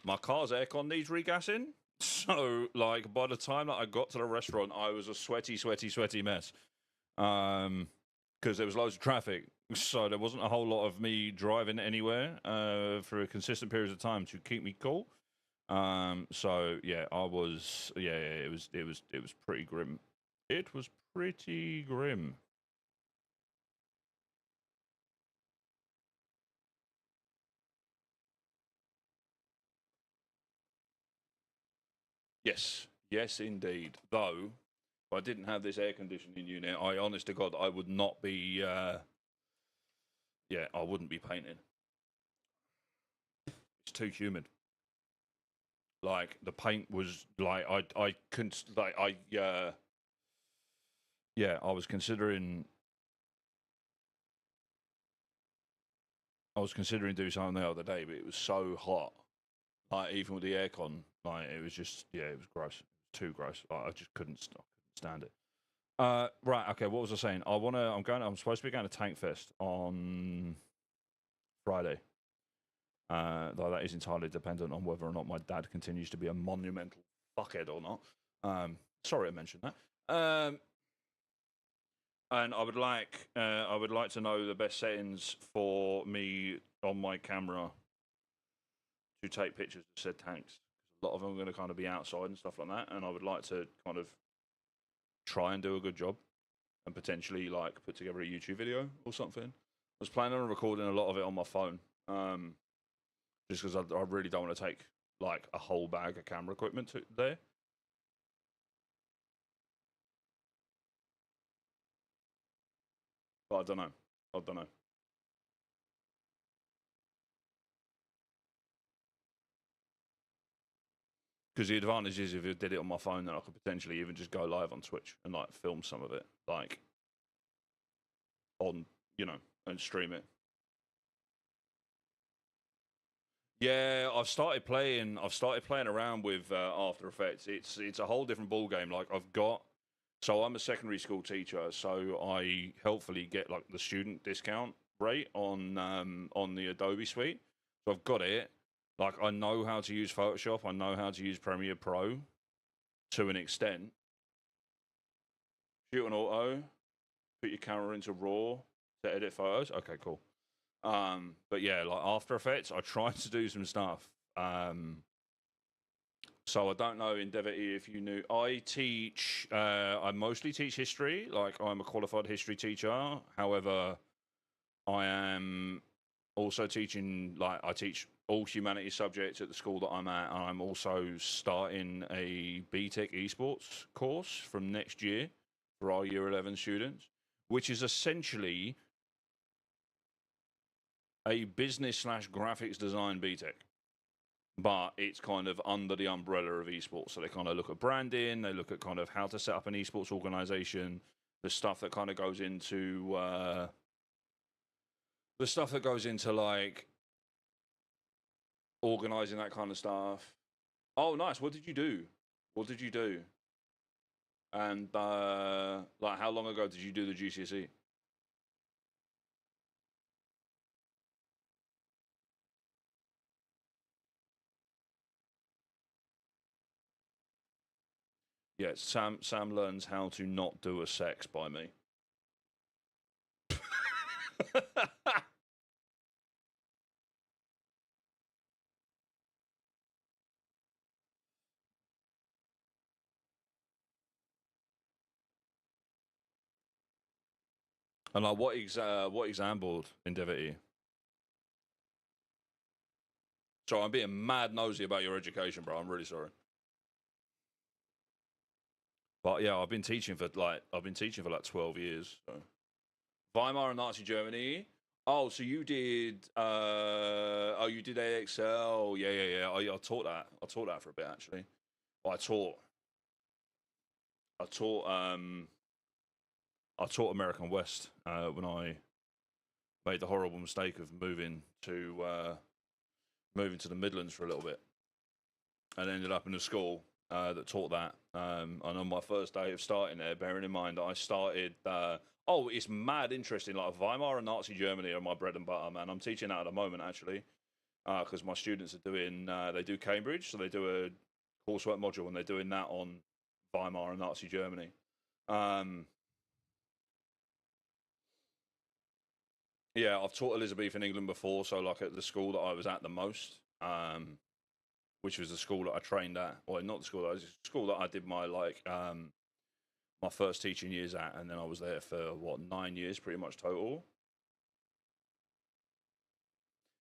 my car's aircon needs regassing. So, like, by the time that I got to the restaurant, I was a sweaty, sweaty, sweaty mess. Because there was loads of traffic. So there wasn't a whole lot of me driving anywhere for a consistent period of time to keep me cool. So yeah, I was it was pretty grim. It was pretty grim. Yes, yes, indeed. Though, if I didn't have this air conditioning unit, I honest to God, I would not be. Yeah, I wouldn't be painting. It's too humid. Like the paint was like I couldn't like yeah, I was considering doing something the other day, but it was so hot. Like even with the aircon, like it was just yeah, it was gross. Too gross. Like, I just couldn't stand it. Right, okay, what was I saying? I'm supposed to be going to Tank Fest on Friday. Though that is entirely dependent on whether or not my dad continues to be a monumental fuckhead or not. Sorry I mentioned that. And I would like to know the best settings for me on my camera to take pictures of said tanks. A lot of them are going to kind of be outside and stuff like that, and I would like to kind of try and do a good job and potentially like put together a YouTube video or something. I was planning on recording a lot of it on my phone, just because I really don't want to take like a whole bag of camera equipment there. But I don't know. I don't know. Because the advantage is if I did it on my phone, then I could potentially even just go live on Twitch and like film some of it, like on and stream it. Yeah, I've started playing around with After Effects. It's a whole different ball game. Like so I'm a secondary school teacher, so I helpfully get like the student discount rate on the Adobe suite. So I've got it. Like I know how to use Photoshop. I know how to use Premiere Pro to an extent. Shoot on auto. Put your camera into RAW to edit photos. Okay, cool. But yeah, like After Effects, I tried to do some stuff. So I don't know, Indevity, if you knew. I mostly teach history. Like I'm a qualified history teacher. However, I am also teaching. Like I teach all humanities subjects at the school that I'm at, and I'm also starting a BTEC esports course from next year for our Year 11 students, which is essentially a business slash graphics design BTEC. but it's kind of under the umbrella of esports. So they kind of look at branding, they look at kind of how to set up an esports organization, the stuff that kind of goes into like organizing that kind of stuff. Oh, nice. What did you do? What did you do? And like, how long ago did you do the GCSE? Yeah, Sam learns how to not do a sex by me. And like, what exam board endeavour are you? So I'm being mad nosy about your education, bro. I'm really sorry. But yeah, I've been teaching for like 12 years. So. Weimar and Nazi Germany. Oh, so you did you did AXL. Yeah. I taught that. I taught that for a bit actually. I taught I taught I taught American West when I made the horrible mistake of moving to the Midlands for a little bit, and ended up in a school that taught that. And on my first day of starting there, bearing in mind that I started. It's mad interesting. Like Weimar and Nazi Germany are my bread and butter, man. I'm teaching that at the moment actually, because my students are doing. They do Cambridge, so they do a coursework module, and they're doing that on Weimar and Nazi Germany. Yeah, I've taught Elizabethan England before, so like at the school that I was at the most, which was the school that I trained at, or not the school that I was, the school that I did my my first teaching years at, and then I was there for 9 years, pretty much total.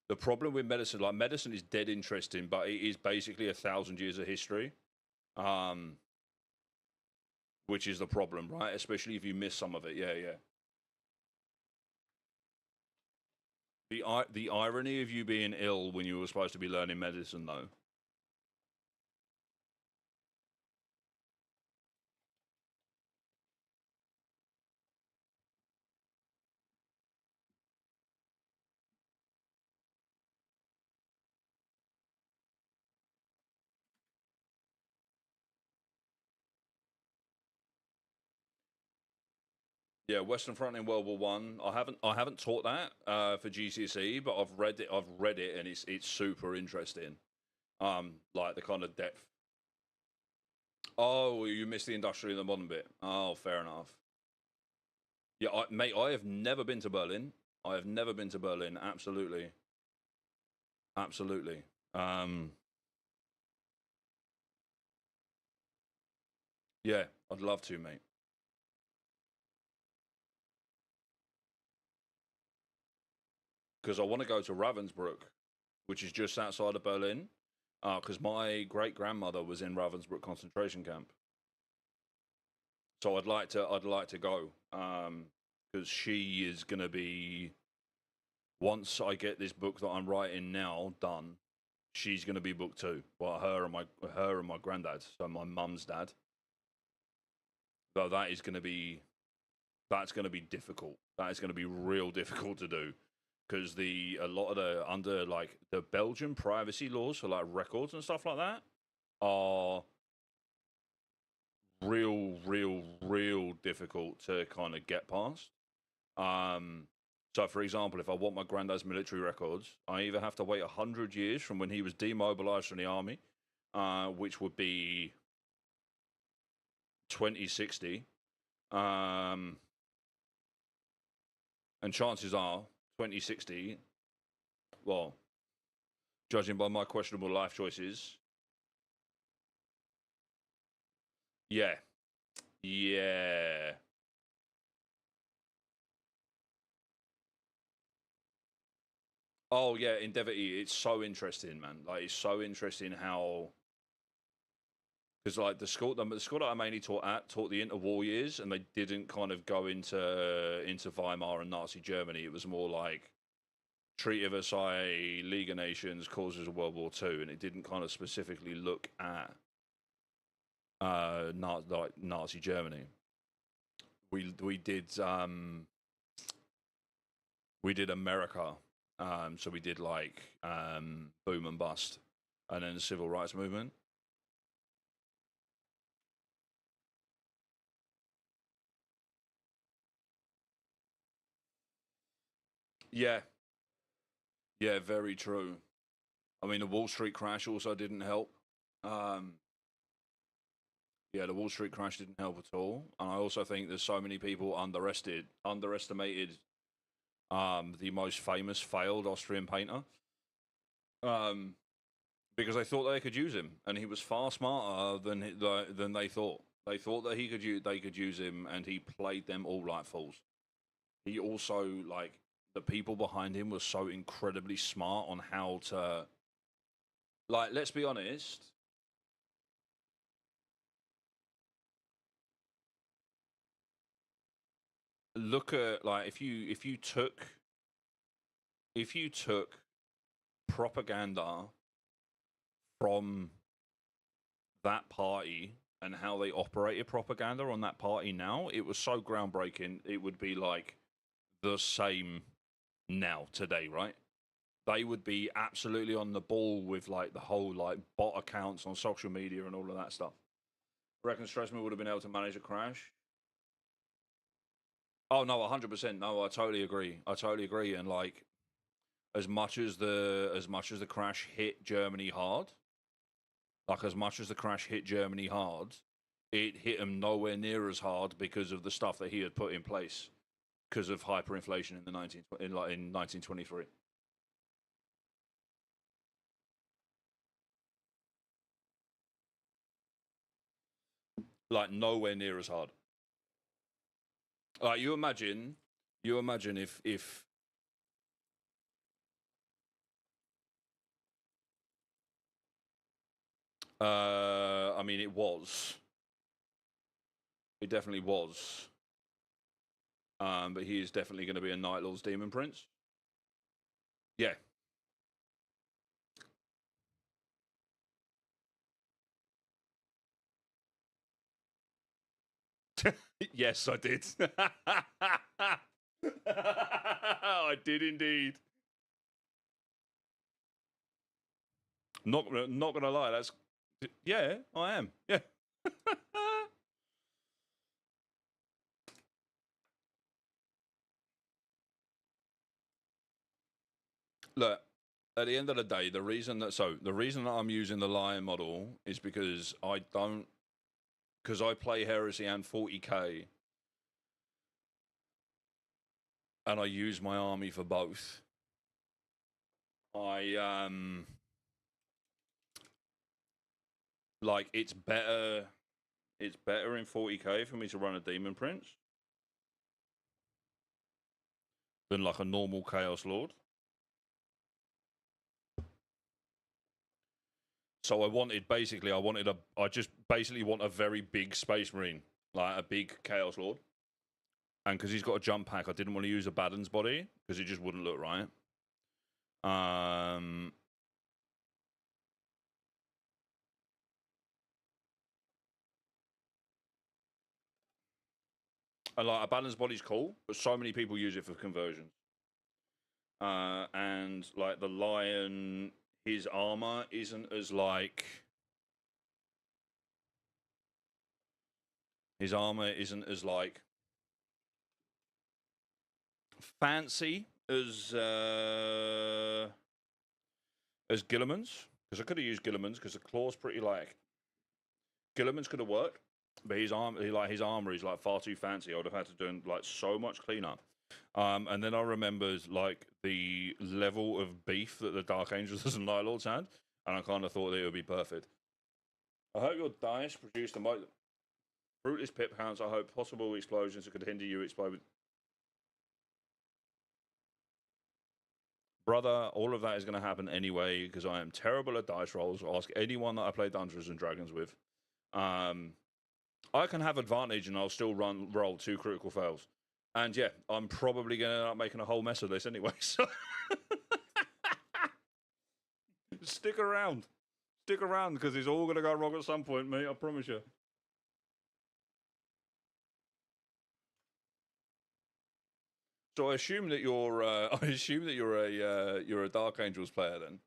The problem with medicine, like medicine, is dead interesting, but it is basically 1,000 years of history, um, which is the problem, right? Especially if you miss some of it. Yeah. The irony of you being ill when you were supposed to be learning medicine, though. Yeah, Western Front in World War One. I haven't taught that for GCSE, but I've read it. I've read it, and it's super interesting. Like the kind of depth. Oh, you missed the industrial and the modern bit. Oh, fair enough. Yeah, mate, I have never been to Berlin. I have never been to Berlin. Absolutely, absolutely. Um, yeah, I'd love to, mate. Because I want to go to Ravensbrück, which is just outside of Berlin. Because my great grandmother was in Ravensbrück concentration camp, so I'd like to go. Because she is gonna be, once I get this book that I'm writing now done, she's gonna be book two. Well, her and my granddad, so my mum's dad. So that's gonna be difficult. That is gonna be real difficult to do because the a lot of the under like the Belgian privacy laws for like records and stuff like that are real difficult to kind of get past. Um, so, for example, if I want my granddad's military records, I either have to wait 100 years from when he was demobilized from the army, which would be 2060, um, and chances are 2060. Well, judging by my questionable life choices, yeah, yeah. Oh yeah, Endeavour E. It's so interesting, man. Like it's so interesting how, because like the school that I mainly taught the interwar years, and they didn't kind of go into Weimar and Nazi Germany. It was more like Treaty of Versailles, League of Nations, causes of World War II, and it didn't kind of specifically look at Nazi Germany. We did America, so we did like Boom and Bust, and then the Civil Rights Movement. Yeah, yeah, very true. I mean, the Wall Street crash also didn't help. Yeah, the Wall Street crash didn't help at all, and I also think there's so many people underestimated the most famous failed Austrian painter, because they thought they could use him, and he was far smarter than they thought. They thought that they could use him, and he played them all like fools. He also, like, the people behind him were so incredibly smart on how to, like, let's be honest. Look at, like, if you took propaganda from that party and how they operated propaganda on that party now, it was so groundbreaking. It would be like the same now today, right? They would be absolutely on the ball with like the whole like bot accounts on social media and all of that stuff. I reckon Stressman would have been able to manage a crash. Oh no, 100%. No, I totally agree. And like, as much as the crash hit Germany hard, it hit him nowhere near as hard because of the stuff that he had put in place because of hyperinflation in 1923. Like, nowhere near as hard. Like, you imagine if I mean, it definitely was. But he is definitely going to be a Night Lord's Demon Prince. Yeah. Yes, I did. I did indeed. Not gonna lie, that's, yeah, I am. Yeah. Look, at the end of the day, the reason that I'm using the Lion model is because I play Heresy and 40k, and I use my army for both. Like, it's better in 40k for me to run a Demon Prince than like a normal Chaos Lord. So I just basically want a very big Space Marine, like a big Chaos Lord. And because he's got a jump pack, I didn't want to use a Baden's body because it just wouldn't look right. And like, a Baden's body's cool, but so many people use it for conversions. And like the Lion, his armor isn't as like fancy as Gilliman's, because I could have used Gilliman's because the claw's pretty like, Gilliman's could have worked, but his armor is like far too fancy. I would have had to do like so much cleanup. And then I remembered like the level of beef that the Dark Angels and Night Lords had, and I kind of thought that it would be perfect. I hope your dice produce the most fruitless pip counts. I hope possible explosions that could hinder you explode. Brother, all of that is going to happen anyway because I am terrible at dice rolls. Ask anyone that I play Dungeons and Dragons with. I can have advantage and I'll still roll 2 critical fails. And yeah, I'm probably going to end up making a whole mess of this anyway. So Stick around. Stick around, because it's all going to go wrong at some point, mate. I promise you. So I assume that you're. You're a Dark Angels player then.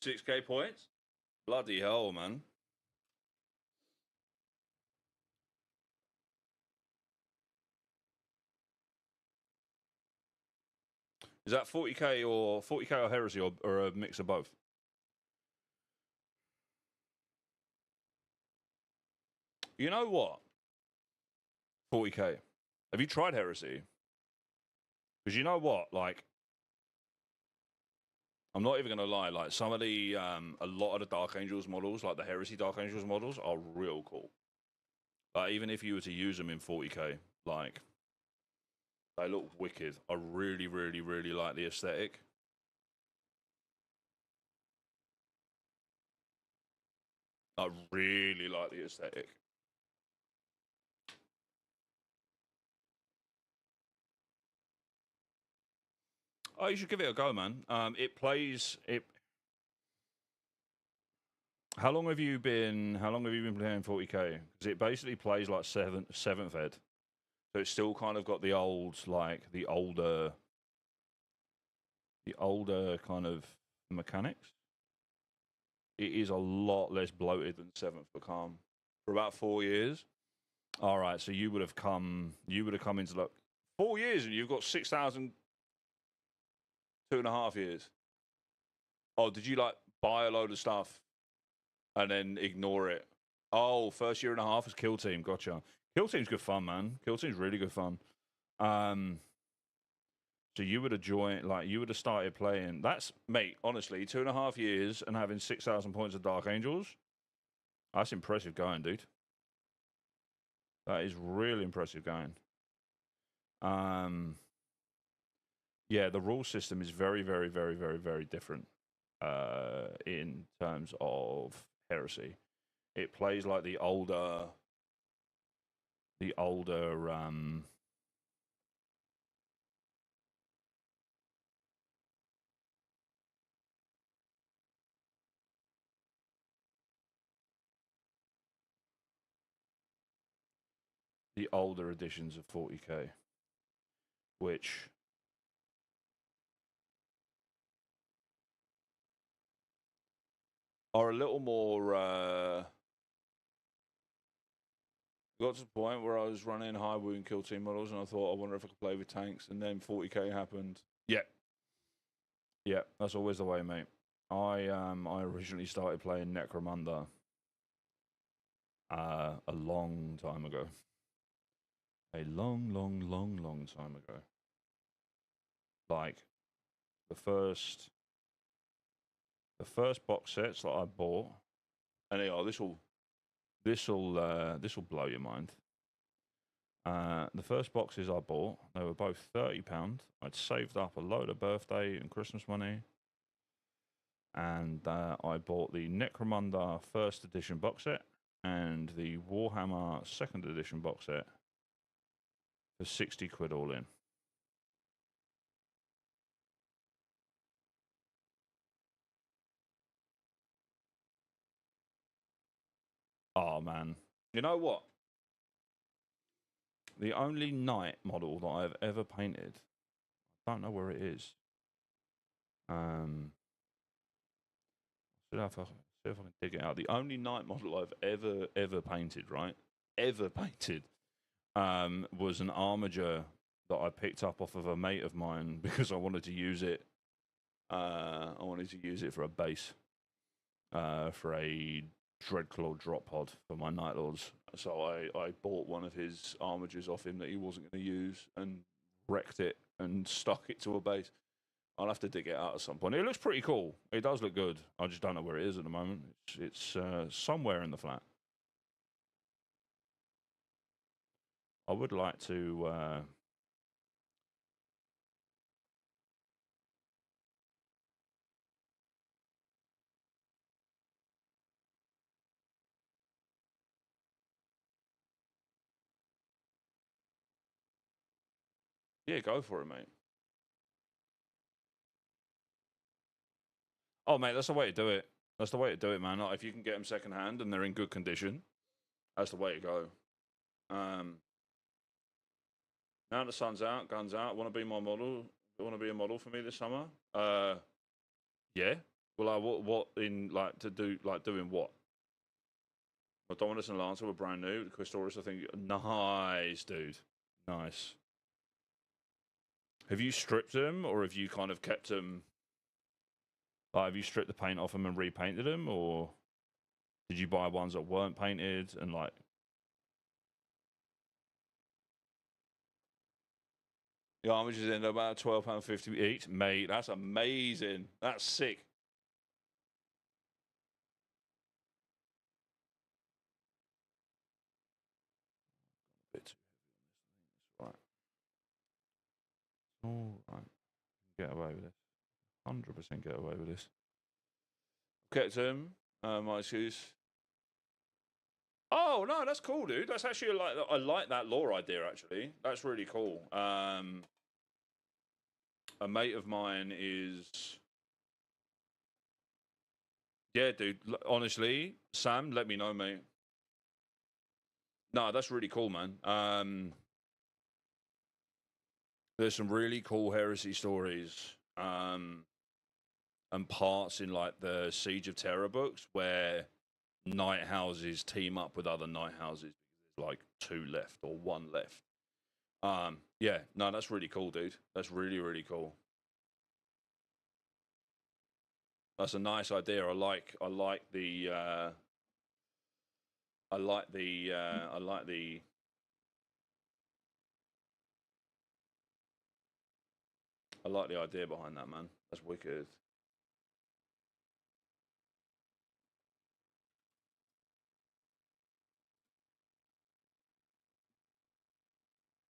$6K points. Bloody hell, man. Is that 40K or Heresy or a mix of both? You know what? 40K. Have you tried Heresy? Because you know what? Like, I'm not even gonna lie. Like, some of the a lot of the Dark Angels models, like the Heresy Dark Angels models, are real cool. Like, even if you were to use them in 40K, like, they look wicked. I really, really, really like the aesthetic. I really like the aesthetic. Oh, you should give it a go, man. It plays it. How long have you been? How long have you been playing 40K? Because it basically plays like seventh ed, so it's still kind of got the old, like the older kind of mechanics. It is a lot less bloated than seventh become for about 4 years. All right, so you would have come into like 4 years, and you've got 6,000 2.5 years. Oh, did you like buy a load of stuff and then ignore it? Oh, first year and a half is Kill Team. Gotcha. Kill Team's good fun, man. Kill Team's really good fun. Um, so you would have joined, like, you would have started playing. That's, mate, honestly, 2.5 years and having 6,000 points of Dark Angels. That's impressive going, dude. That is really impressive going. Um, yeah, the rule system is very, very, very, very, very different in terms of Heresy. It plays like the older the older editions of 40K, which are a little more. Got to the point where I was running high wound kill team models, and I thought, I wonder if I could play with tanks. And then 40K happened. Yeah, yeah, that's always the way, mate. I originally started playing Necromunda a long time ago. A long, long, long, long time ago. Like the first box sets that I bought, and this will blow your mind. The first boxes I bought, they were both £30. I'd saved up a load of birthday and Christmas money, and I bought the Necromunda first edition box set and the Warhammer second edition box set for 60 quid all in. Oh man, you know what? The only knight model that I've ever painted, I don't know where it is. See if I can dig it out. The only knight model I've ever painted, right? Ever painted, was an armature that I picked up off of a mate of mine because I wanted to use it. I wanted to use it for a base, for a Dreadclaw drop pod for my Night Lords. So I bought one of his armatures off him that he wasn't going to use and wrecked it and stuck it to a base. I'll have to dig it out at some point. It looks pretty cool. It does look good. I just don't know where it is at the moment. It's somewhere in the flat. I would like to. Yeah, go for it, mate. Oh, mate, that's the way to do it. That's the way to do it, man. Like, if you can get them secondhand and they're in good condition, that's the way to go. Now the sun's out, guns out. Want to be my model? Want to be a model for me this summer? Yeah. Well, what in like to do? Like doing what? Well, Dominus and Lancer were brand new. Questoris, I think. Nice, dude. Nice. Have you stripped them, or have you kind of kept them? Like, have you stripped the paint off them and repainted them, or did you buy ones that weren't painted and like? The armages end up about £12.50 each, mate. That's amazing. That's sick. A bit too heavy on this. Right. All right. Get away with this. 100% get away with this. Kept him. My excuse. Oh no, that's cool, dude. That's actually like I like that lore idea. Actually, that's really cool. A mate of mine is. Yeah, dude. Honestly, Sam, let me know, mate. No, that's really cool, man. There's some really cool heresy stories. And parts in like the Siege of Terror books where night houses team up with other night houses because there's like two left or one left. Yeah, no, that's really cool, dude. That's really, really cool. That's a nice idea. I like the I like the I like the I like the idea behind that, man. That's wicked.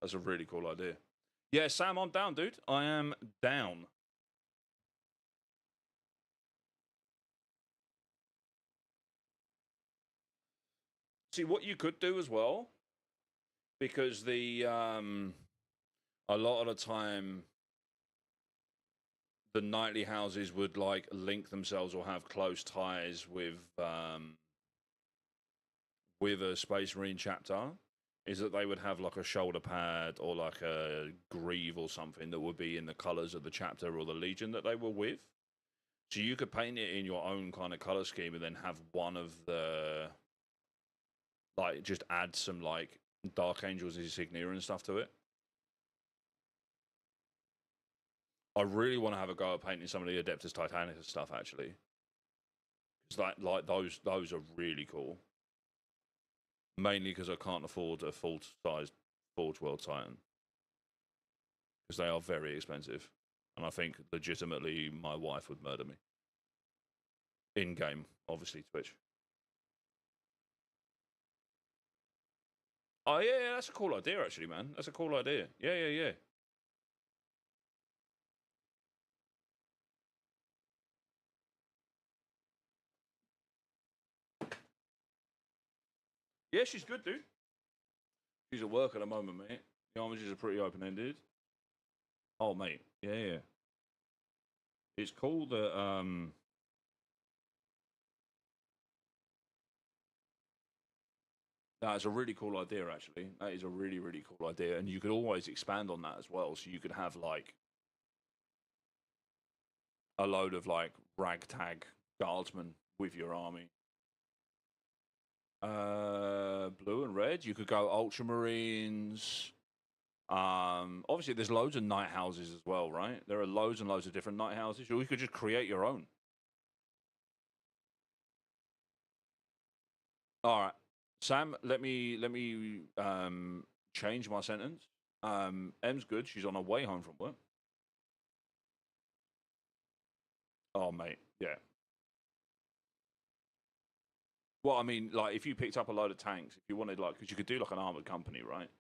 That's a really cool idea. Yeah, Sam, I'm down, dude. I am down. See what you could do as well, because the a lot of the time the nightly houses would like link themselves or have close ties with a Space Marine chapter. Is that they would have like a shoulder pad or like a greave or something that would be in the colors of the chapter or the legion that they were with. So you could paint it in your own kind of color scheme and then have one of the like just add some like Dark Angels insignia and stuff to it. I really want to have a go at painting some of the Adeptus Titanicus stuff actually. It's like those are really cool. Mainly because I can't afford a full size Forge World Titan because they are very expensive, and I think legitimately my wife would murder me. In game, obviously Twitch. Oh yeah, that's a cool idea actually, man. That's a cool idea. Yeah. Yeah, she's good, dude. She's at work at the moment, mate. The armages are pretty open ended. Oh, mate. Yeah. It's cool that that's a really cool idea, actually. That is a really, really cool idea. And you could always expand on that as well. So you could have like a load of like ragtag guardsmen with your army. Blue and red. You could go ultramarines. Obviously, there's loads of night houses as well, right? There are loads and loads of different night houses. Or you could just create your own. All right, Sam. Let me change my sentence. M's good. She's on her way home from work. Oh, mate. Yeah. Well, I mean, like, if you picked up a load of tanks, if you wanted, like, because you could do like an armored company, right?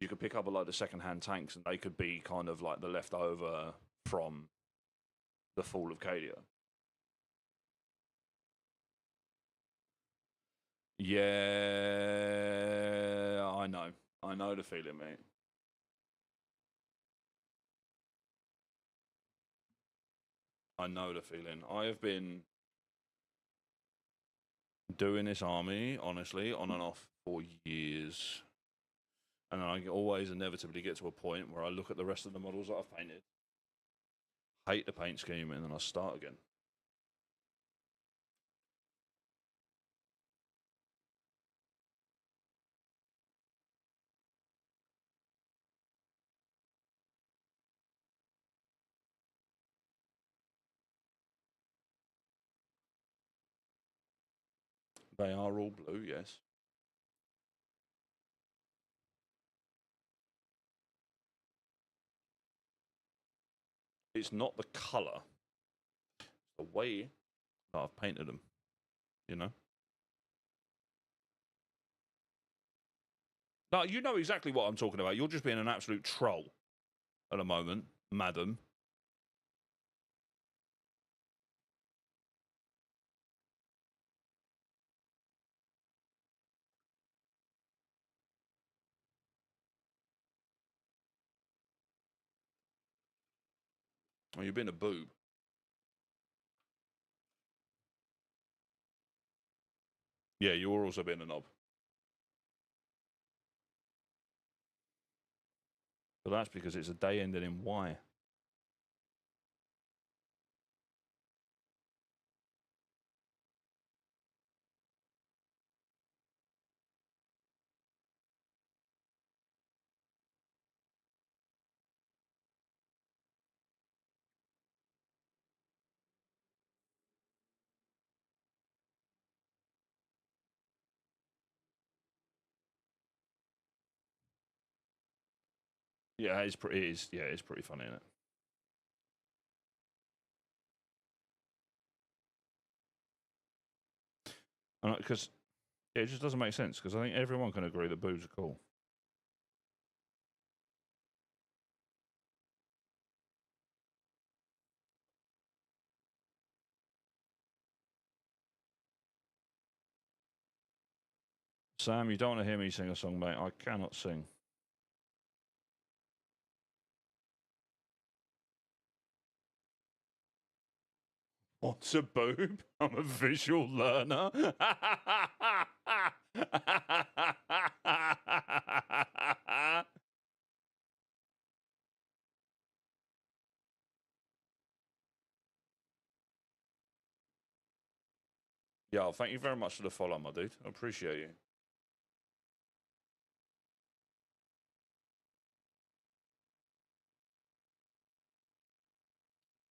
You could pick up a load of second-hand tanks, and they could be kind of like the leftover from the fall of Cadia. Yeah, I know. I know the feeling, mate. I know the feeling. I have been doing this army, honestly, on and off for years. And I always inevitably get to a point where I look at the rest of the models that I've painted, hate the paint scheme, and then I start again. They are all blue, yes. It's not the colour, it's the way that I've painted them, you know? No, you know exactly what I'm talking about. You're just being an absolute troll at the moment, madam. Well, you've been a boob. Yeah, you're also being a knob. But that's because it's a day ending in Y. Yeah, it's pretty. It is, yeah, it's pretty funny, isn't it? Because it just doesn't make sense. Because I think everyone can agree that boobs are cool. Sam, you don't want to hear me sing a song, mate. I cannot sing. What's a boob? I'm a visual learner. Yeah, thank you very much for the follow, my dude. I appreciate you.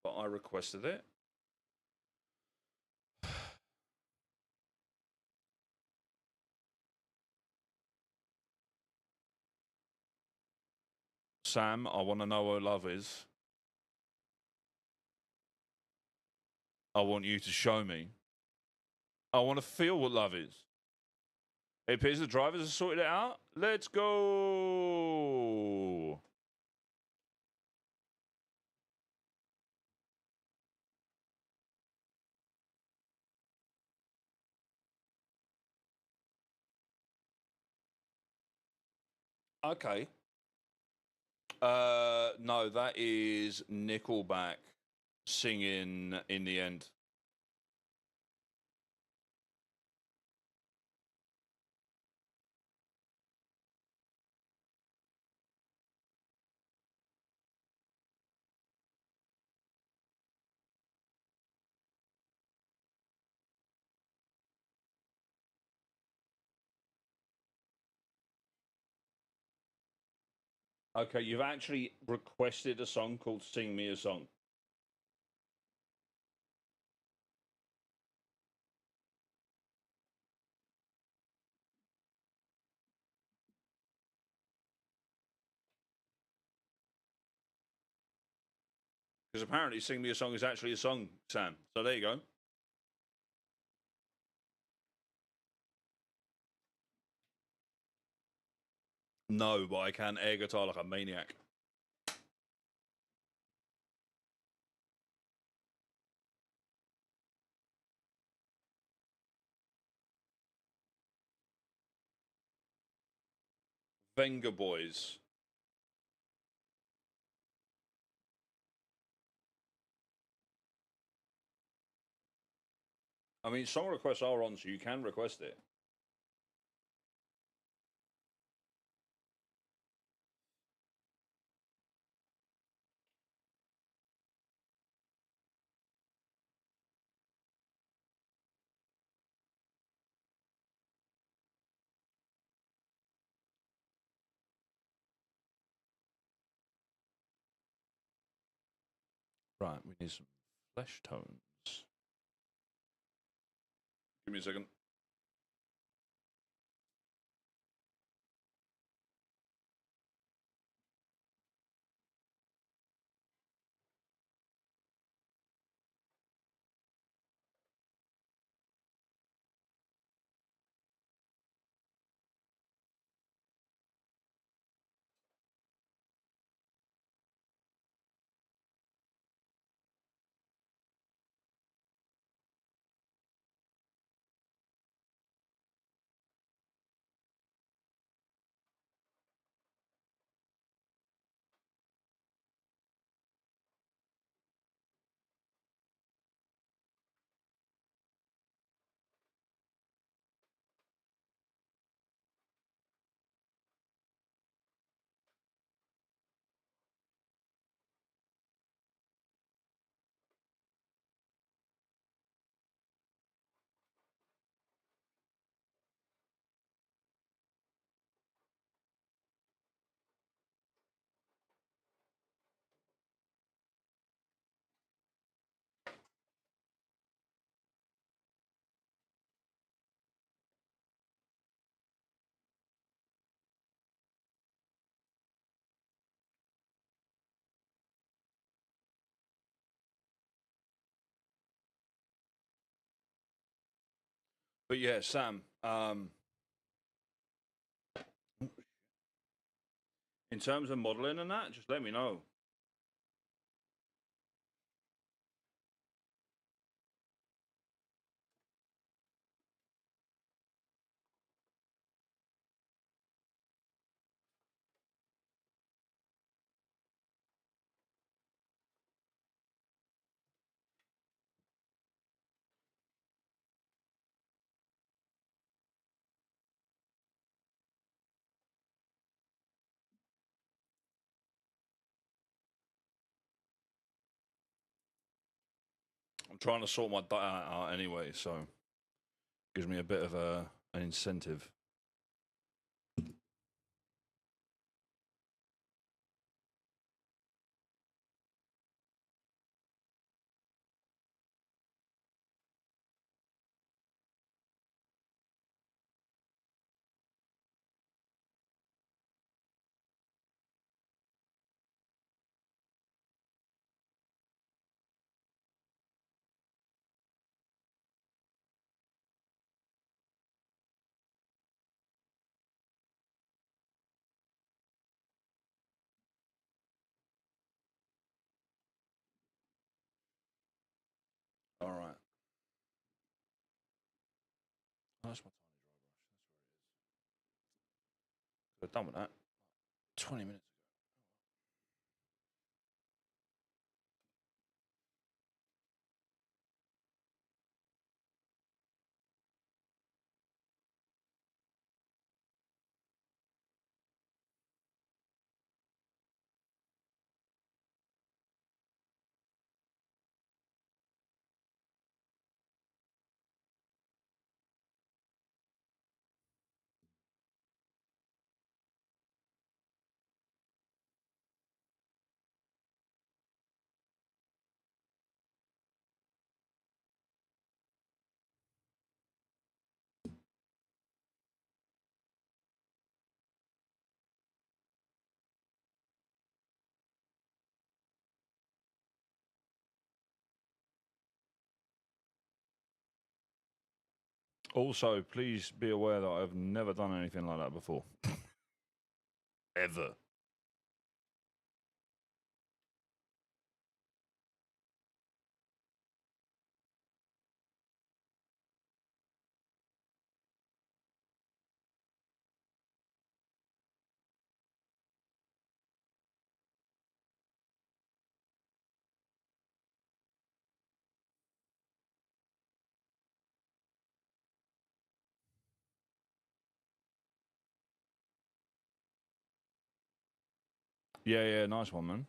But I requested it. Sam, I want to know what love is. I want you to show me. I want to feel what love is. It appears the drivers have sorted it out. Let's go. Okay. No, that is Nickelback singing in the end. Okay, you've actually requested a song called Sing Me a Song. Because apparently Sing Me a Song is actually a song, Sam. So there you go. No, but I can air guitar like a maniac. Venga Boys. I mean, song requests are on, so you can request it. Right, we need some flesh tones. Give me a second. But yeah, Sam. In terms of modeling and that, just let me know. I'm trying to sort my diet out anyway, so gives me a bit of an incentive. All right. Oh, that's my tiny dry brush. That's where it is. Could have done with that 20 minutes ago. Also, please be aware that I've never done anything like that before. Ever. Yeah, yeah, nice one, man.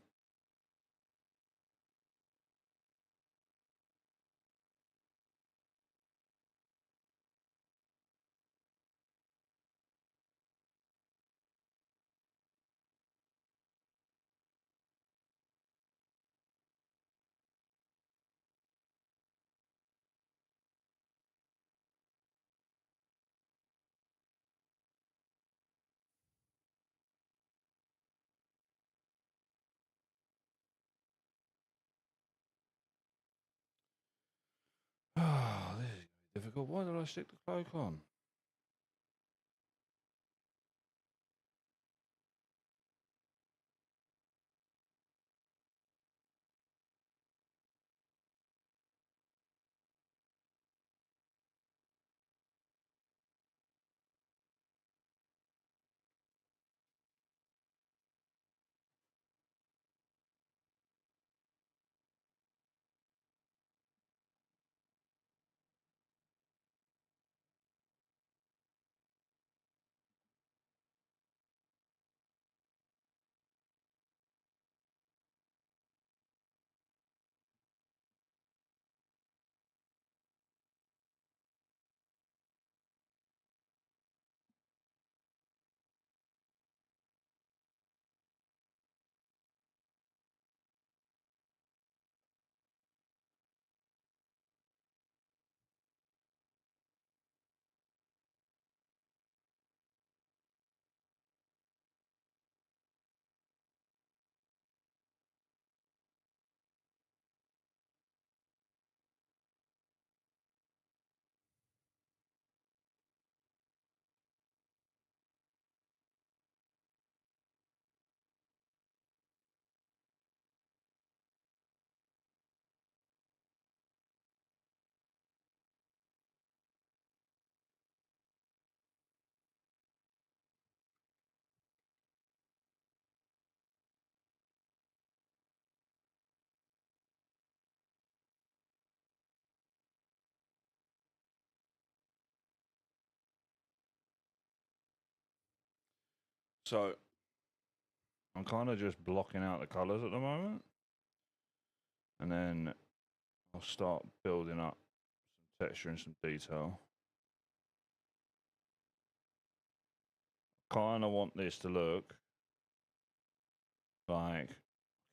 Oh, this is difficult. Why did I stick the cloak on? So I'm kind of just blocking out the colours at the moment, and then I'll start building up some texture and some detail. Kind of want this to look like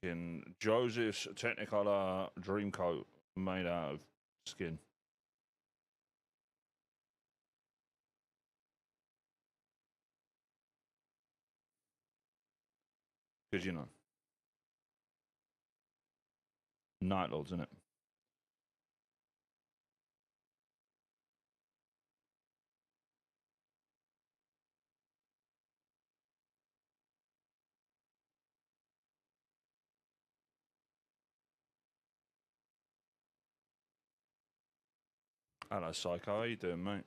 in Joseph's Technicolor dream coat made out of skin. Because, you know, Night Lords, isn't it? Hello, Psycho. How you doing, mate?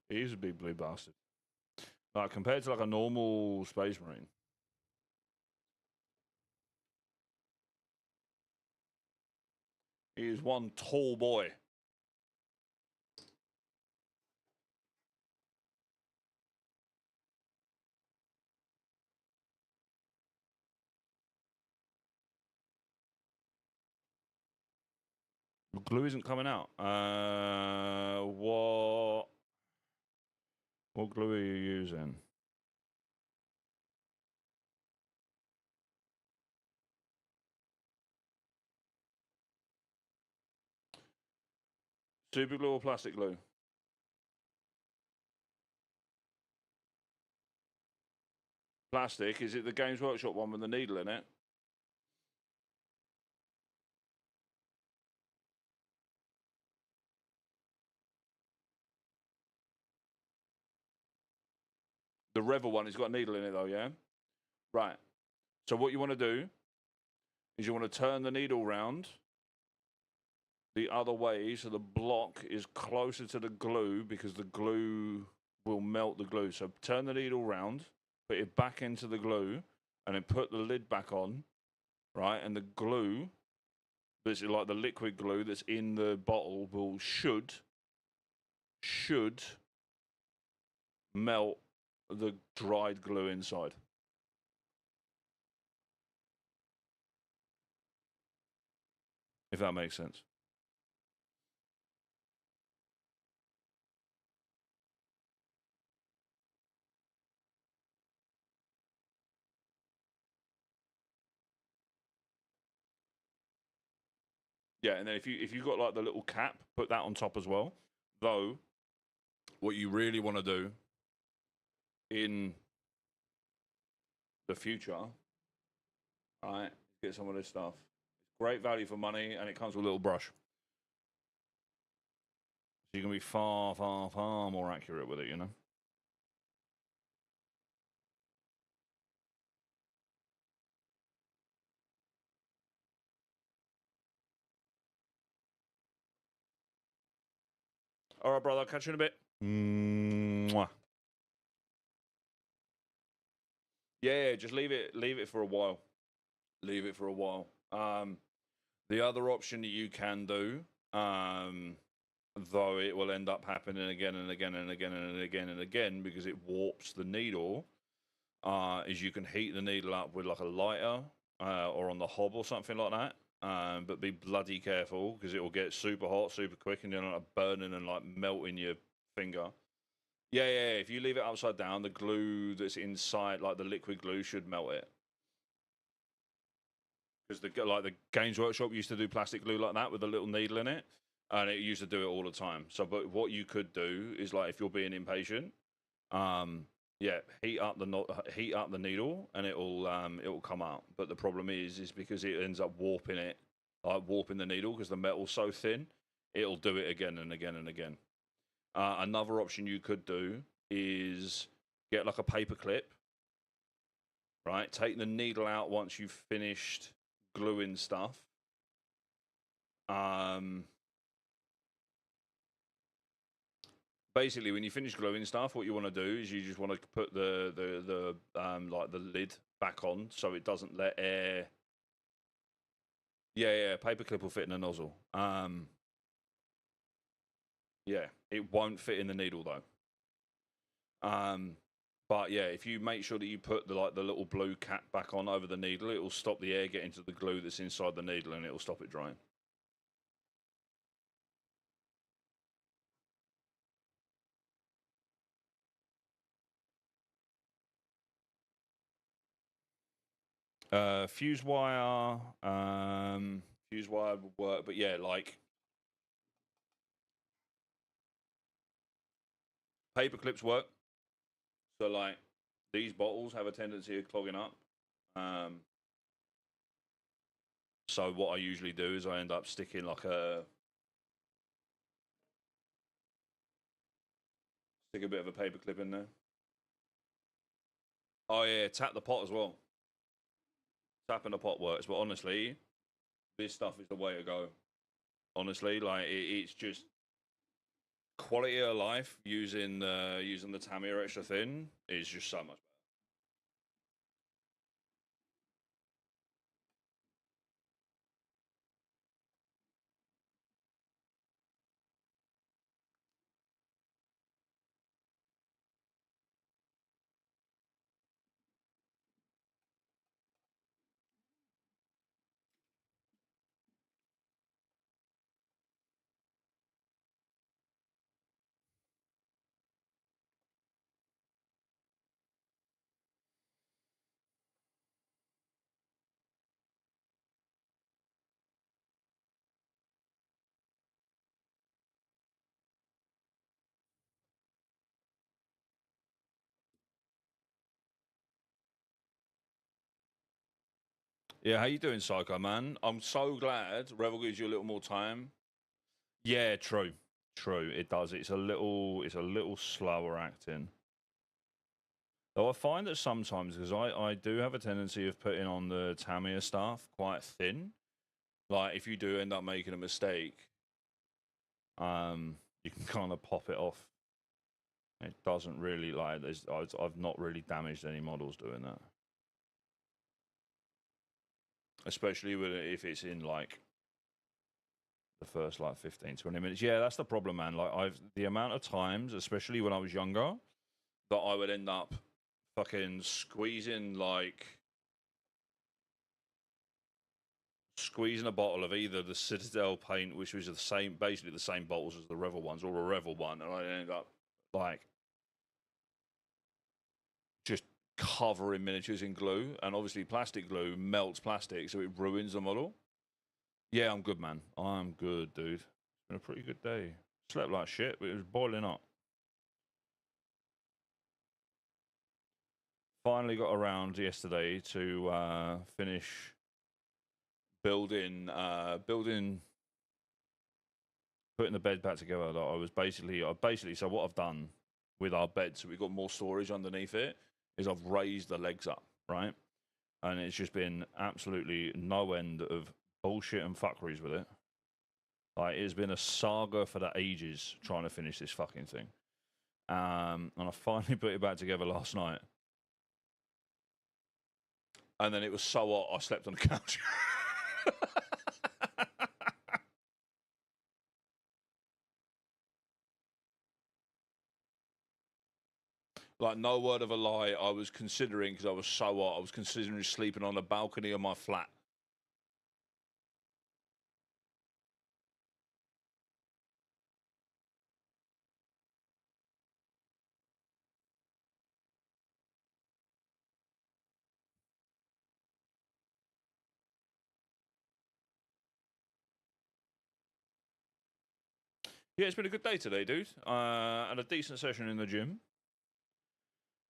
He is a big blue bastard. Like, compared to like a normal Space Marine, he is one tall boy. Glue isn't coming out. What glue are you using? Super glue or plastic glue? Plastic. Is it the Games Workshop one with the needle in it? The Revel one has got a needle in it though, yeah? Right. So what you want to do is you want to turn the needle round the other way so the block is closer to the glue because the glue will melt the glue. So turn the needle round, put it back into the glue, and then put the lid back on, right? And the glue, that's like the liquid glue that's in the bottle, should melt the dried glue inside. If that makes sense. Yeah, and then if you got like the little cap, put that on top as well. Though, what you really want to do in the future, right, get some of this stuff. Great value for money, and it comes with a little brush. So you can be far, far, far more accurate with it, you know? All right, brother, catch you in a bit. Mwah. Yeah, just leave it for a while. Leave it for a while. The other option that you can do, though it will end up happening again and again and again and again and again because it warps the needle, is you can heat the needle up with like a lighter or on the hob or something like that. But be bloody careful because it will get super hot super quick and you're like burning and like melting your finger. Yeah, yeah, yeah. If you leave it upside down, the glue that's inside, like the liquid glue, should melt it. Because the Games Workshop used to do plastic glue like that with a little needle in it, and it used to do it all the time. So, but what you could do is like if you're being impatient, yeah, heat up the needle, and it'll come out. But the problem is because it ends up warping it, like warping the needle because the metal's so thin, it'll do it again and again and again. Another option you could do is get like a paper clip, right? Take the needle out once you've finished gluing stuff. Um, Basically, when you finish gluing stuff, what you want to do is you just want to put the like the lid back on so it doesn't let air. Yeah, yeah, paper clip will fit in the nozzle. Yeah, it won't fit in the needle though. But yeah, if you make sure that you put the little blue cap back on over the needle, it will stop the air getting to the glue that's inside the needle, and it will stop it drying. Fuse wire, fuse wire would work, but yeah, like paper clips work. So like these bottles have a tendency of clogging up. Um, so what I usually do is I end up sticking like stick a bit of a paper clip in there. Oh yeah, tap the pot as well. Tapping the pot works, but honestly, this stuff is the way to go. Honestly, like it's just quality of life using the Tamiya extra thin is just so much Yeah, how you doing, Psycho Man? I'm so glad Revel gives you a little more time. Yeah, true. True, it does. It's a little slower acting. Though I find that sometimes, because I do have a tendency of putting on the Tamiya stuff quite thin. Like if you do end up making a mistake, you can kind of pop it off. It doesn't really like. I've not really damaged any models doing that, especially if it's in like the first like 15, 20 minutes. Yeah, that's the problem, man. Like the amount of times, especially when I was younger, that I would end up fucking squeezing a bottle of either the Citadel paint, which was basically the same bottles as the Revel ones, or a Revel one, and I ended up like just covering miniatures in glue, and obviously plastic glue melts plastic, so it ruins the model. Yeah, I'm good, man. I'm good, dude. It's been a pretty good day. Slept like shit, but it was boiling up. Finally got around yesterday to finish building, putting the bed back together. Like I basically, so what I've done with our bed, so we've got more storage underneath it, is I've raised the legs up, right? And it's just been absolutely no end of bullshit and fuckeries with it. Like it's been a saga for the ages trying to finish this fucking thing. And I finally put it back together last night. And then it was so hot, I slept on the couch. Like, no word of a lie, I was considering, because I was so hot, I was considering sleeping on the balcony of my flat. Yeah, it's been a good day today, dude. Had a decent session in the gym.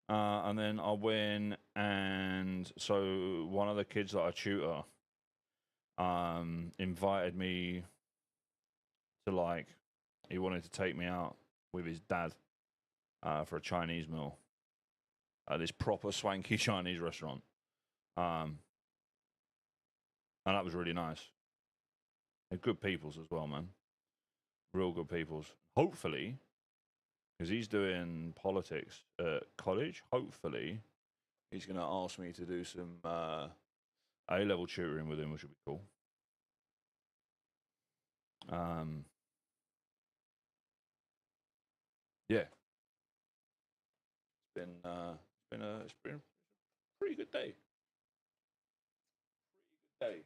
And then I went and so one of the kids that I tutor invited me to like he wanted to take me out with his dad for a Chinese meal at this proper swanky Chinese restaurant. Um, and that was really nice. They're good peoples as well, man. Real good peoples. Hopefully, because he's doing politics at college, hopefully he's going to ask me to do some A-level tutoring with him, which would be cool. Um, yeah, it's been a pretty good day. Pretty good day.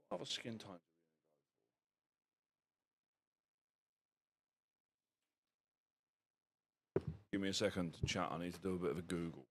What other skin types? Give me a second, chat. I need to do a bit of a Google.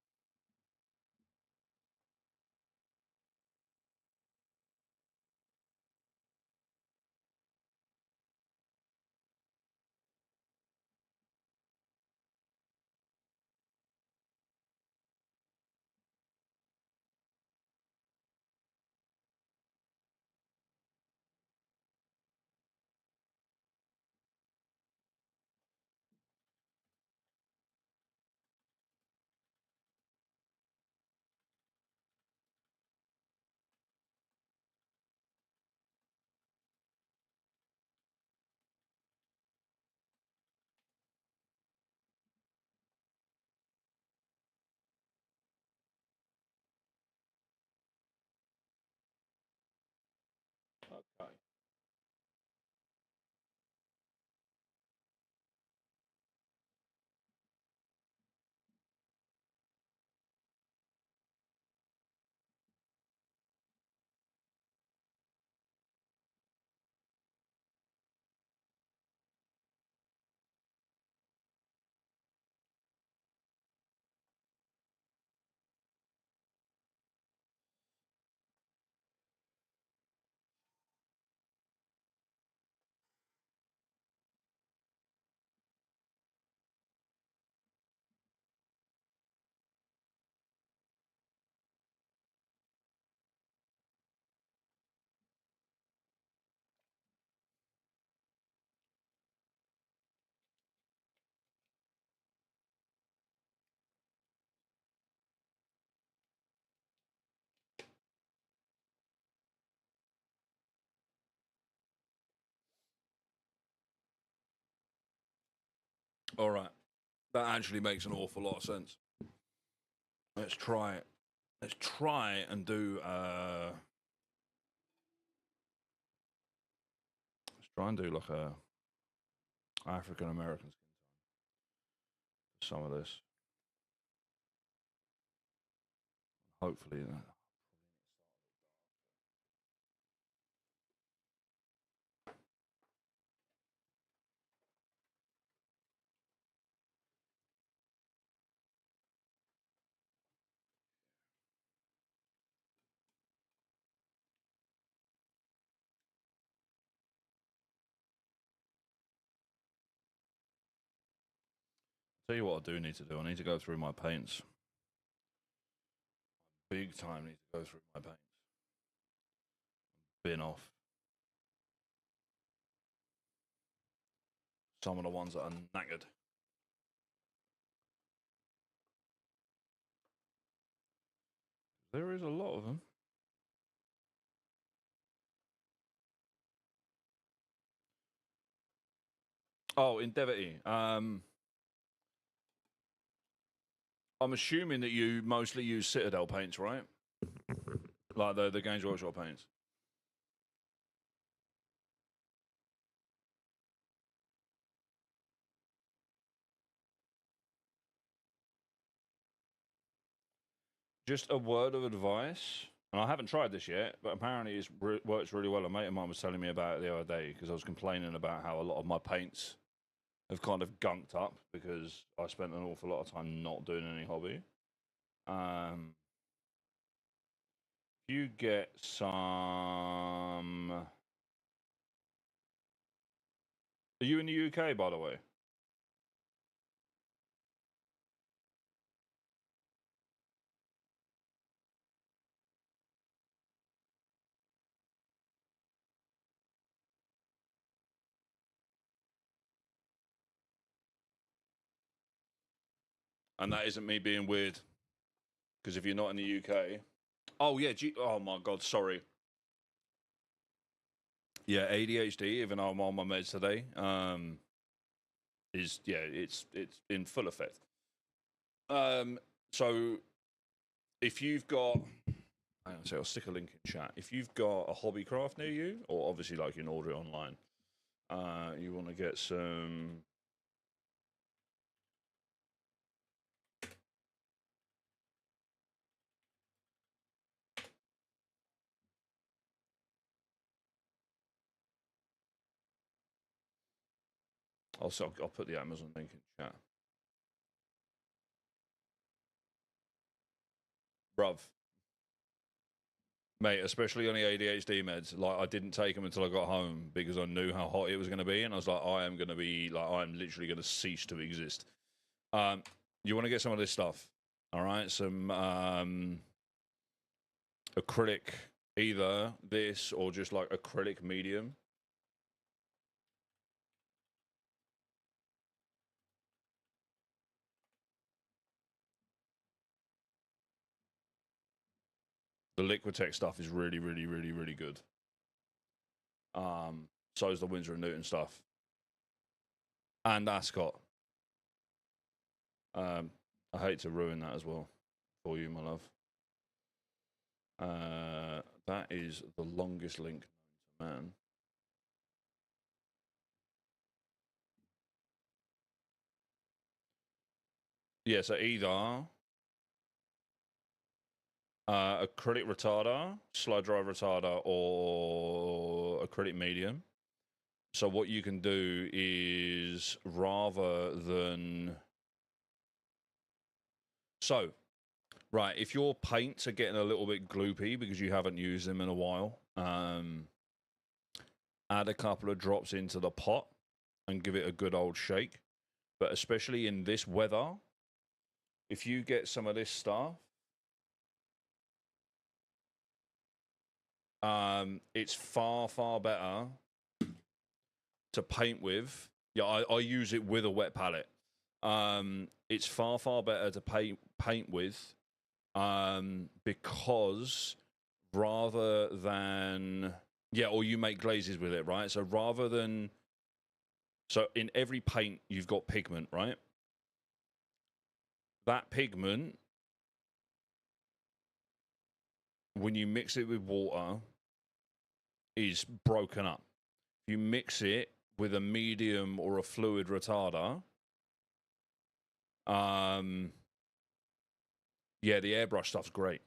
All right. That actually makes an awful lot of sense. Let's try it. Let's try and do let's try and do like a African American skin tone. Some of this. Hopefully that. Tell you what I do need to do. I need to go through my paints. Big time need to go through my paints. Bin off some of the ones that are knackered. There is a lot of them. Oh, Indevity. I'm assuming that you mostly use Citadel paints, right? Like the Games Workshop paints. Just a word of advice, and I haven't tried this yet, but apparently it works really well. A mate of mine was telling me about it the other day because I was complaining about how a lot of my paints have kind of gunked up because I spent an awful lot of time not doing any hobby. You get some. Are you in the UK, by the way? And that isn't me being weird, because if you're not in the UK, oh yeah, oh my god, sorry. Yeah, ADHD. Even though I'm on my meds today, is it's in full effect. So if you've got, I'll stick a link in chat. If you've got a hobbycraft near you, or obviously like you can order it online, you want to get some. I'll put the Amazon link in chat. Bruv. Mate, especially on the ADHD meds, like I didn't take them until I got home because I knew how hot it was going to be, and I was like, I'm literally going to cease to exist. You want to get some of this stuff, all right? Some acrylic, either this or just like acrylic medium. The Liquitech stuff is really, really, really, really good. So is the Winsor and Newton stuff, and Ascot. I hate to ruin that as well for you, my love. That is the longest link known to man. Yeah, so either acrylic retarder, slide drive retarder, or acrylic medium. So what you can do is rather than right, if your paints are getting a little bit gloopy because you haven't used them in a while, add a couple of drops into the pot and give it a good old shake. But especially in this weather, if you get some of this stuff, it's far, far better to paint with. Yeah, I use it with a wet palette. It's far, far better to paint with because rather than or you make glazes with it, right? So rather than So in every paint, you've got pigment, right? That pigment, when you mix it with water, is broken up. If you mix it with a medium or a fluid retarder, yeah, the airbrush stuff's great.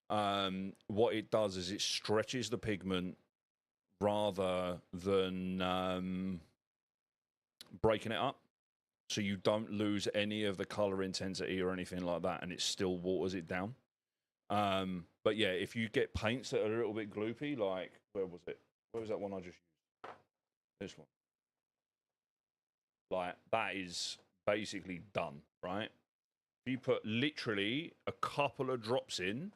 What it does is it stretches the pigment rather than breaking it up. So you don't lose any of the color intensity or anything like that, and it still waters it down. But yeah, if you get paints that are a little bit gloopy, like where was it? Where was that one I just used? This one. Like that is basically done, right? If you put literally a couple of drops in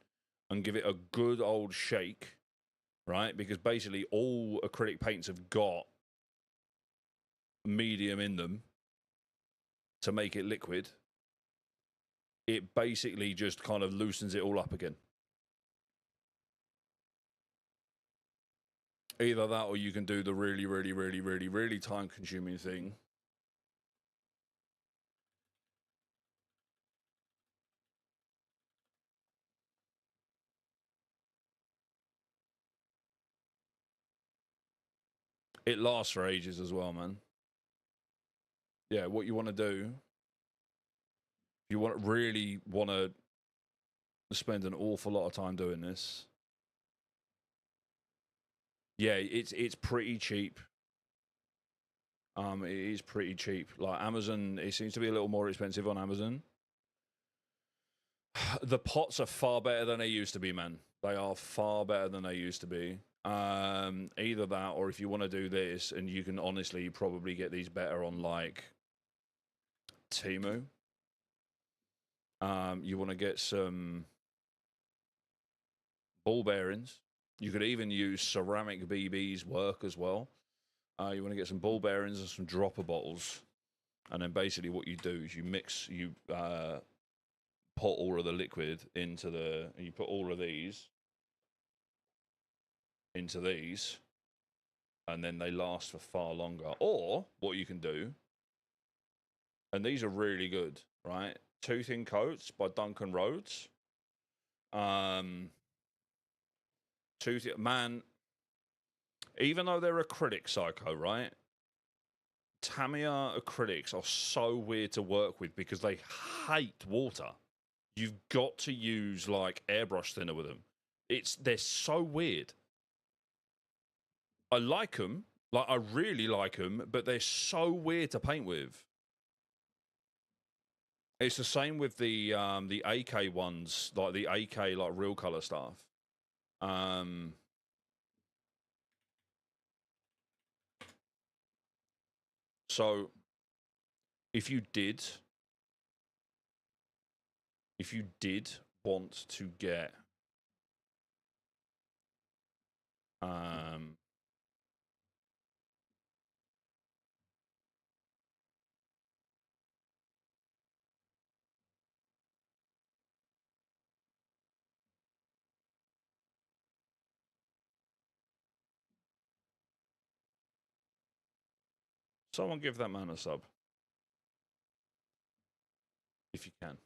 and give it a good old shake, right? Because basically all acrylic paints have got medium in them to make it liquid. It basically just kind of loosens it all up again. Either that or you can do the really time consuming thing. It lasts for ages as well, man. Yeah, what you want to do, you really want to spend an awful lot of time doing this. Yeah, it's pretty cheap. It is pretty cheap. Like Amazon, it seems to be a little more expensive on Amazon. The pots are far better than they used to be, man. They are far better than they used to be. Either that, or if you want to do this, and you can honestly probably get these better on like Temu. You want to get some ball bearings. You could even use ceramic BBs work as well. You want to get some ball bearings and some dropper bottles, and then basically what you do is you put all of the liquid into you put all of these into these, and then they last for far longer. Or what you can do, and these are really good, right? Two Thin Coats by Duncan Rhodes. Man, even though they're acrylic psycho, right? Tamiya acrylics are so weird to work with because they hate water. You've got to use like airbrush thinner with them. They're so weird. I like them, like I really like them, but they're so weird to paint with. It's the same with the AK ones, like the AK like real color stuff. Um, so if you did want to get um someone give that man a sub if you can.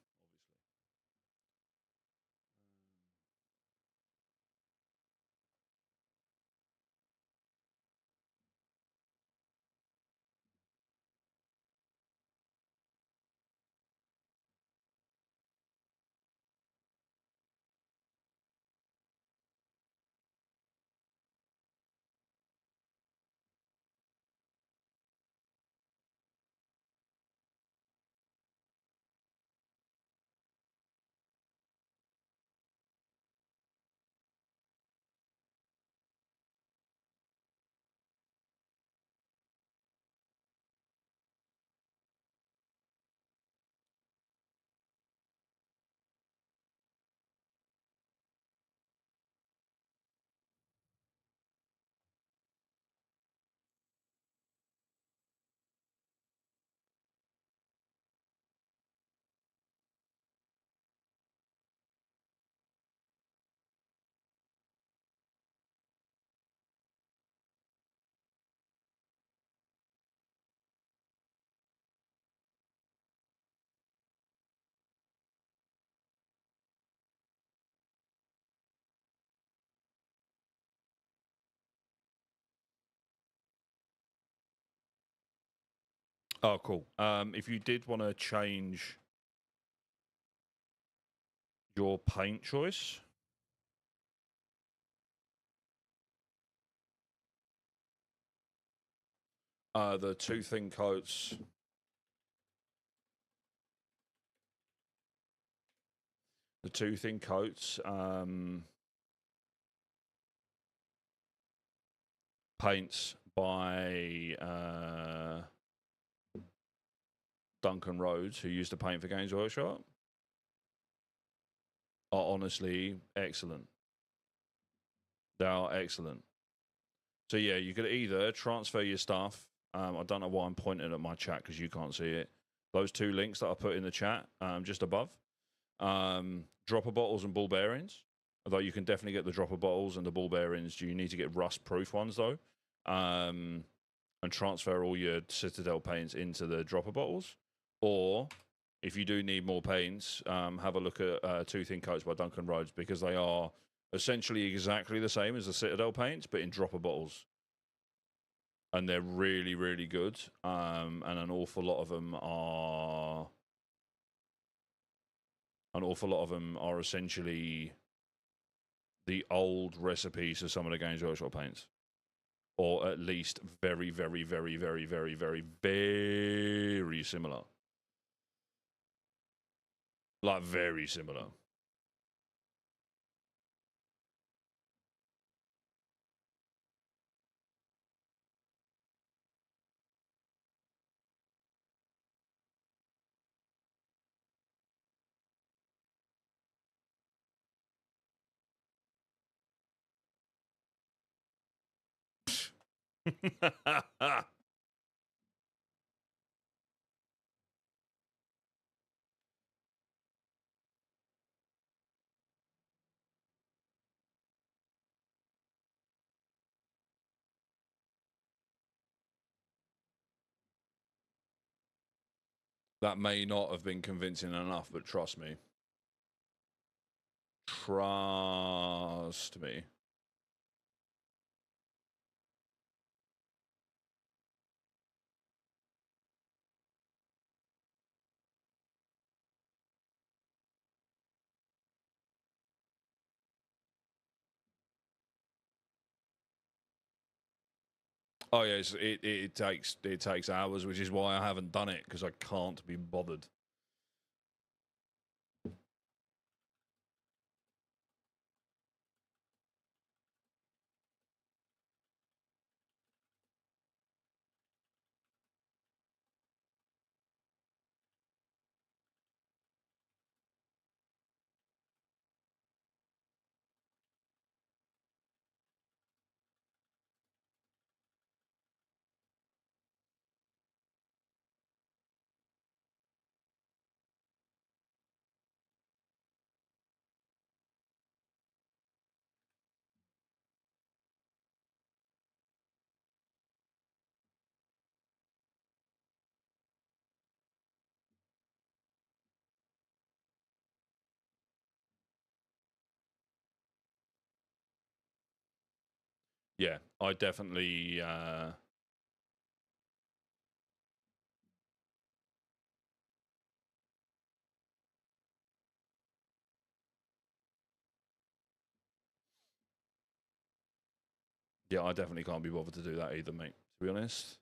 Oh, cool. If you did want to change your paint choice, the two thin coats, paints by Duncan Rhodes, who used to paint for Games Workshop, are honestly excellent. They are excellent. So yeah, you could either transfer your stuff. I don't know why I'm pointing at my chat because you can't see it. Those two links that I put in the chat just above. Dropper bottles and ball bearings. Although you can definitely get the dropper bottles and the ball bearings. You need to get rust proof ones though. And transfer all your Citadel paints into the dropper bottles. Or if you do need more paints, have a look at Two Thin Coats by Duncan Rhodes because they are essentially exactly the same as the Citadel paints, but in dropper bottles. And they're really, really good. And an awful lot of them are essentially the old recipes for some of the Games Workshop paints. Or at least very, very, very, very, very, very, very similar. Like, very similar. That may not have been convincing enough, but trust me. Trust me. Oh yes, it takes hours, which is why I haven't done it because I can't be bothered. Yeah, I definitely. Yeah, I definitely can't be bothered to do that either, mate. To be honest,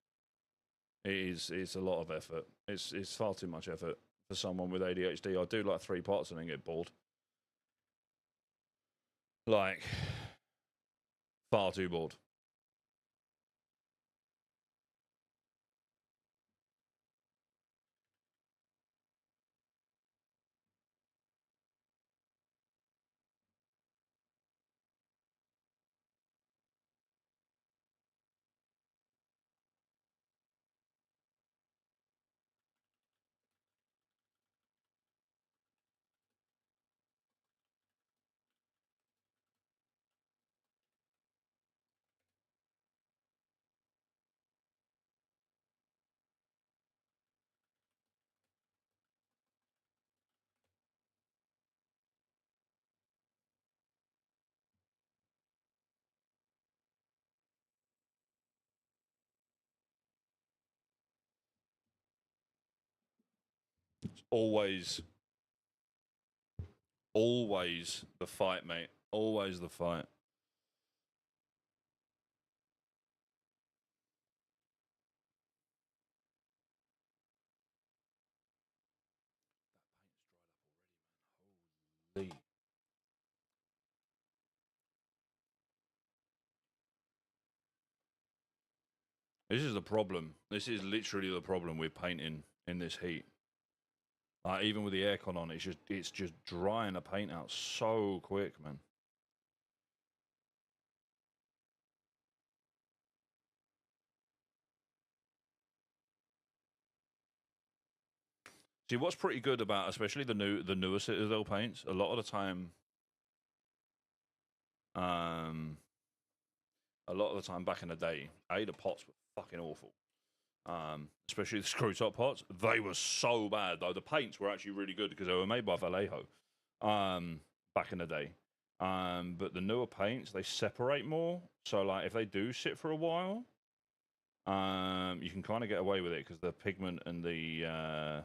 it's a lot of effort. It's far too much effort for someone with ADHD. I do like 3 parts and then get bored. Like, far too bored. always the fight, mate. Always the fight. Holy. This is the problem. This is literally the problem with painting in this heat. Even with the aircon on, it's just drying the paint out so quick, man. See, what's pretty good about, especially the newer Citadel paints, a lot of the time, back in the day, the pots were fucking awful. Especially the screw top pots, they were so bad. Though the paints were actually really good because they were made by Vallejo, back in the day. But the newer paints, they separate more. So like if they do sit for a while, you can kind of get away with it because the pigment and the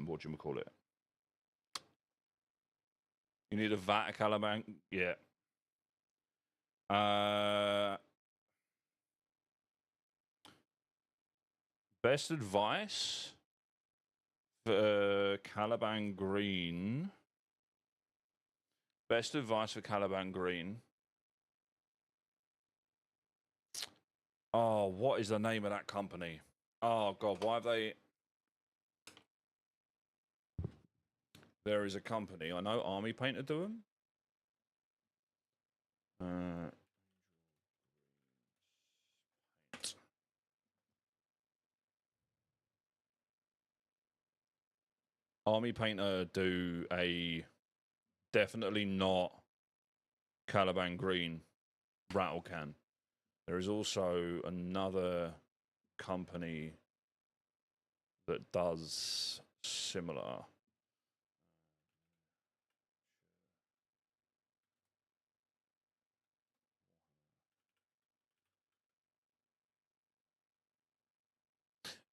what do you call it? You need a vat of Caliban, yeah. Best advice for Caliban Green. Best advice for Caliban Green. Oh, what is the name of that company? Oh God, why have they? There is a company I know. Army Painter do them. Army Painter do a definitely not Caliban Green rattle can. There is also another company that does similar.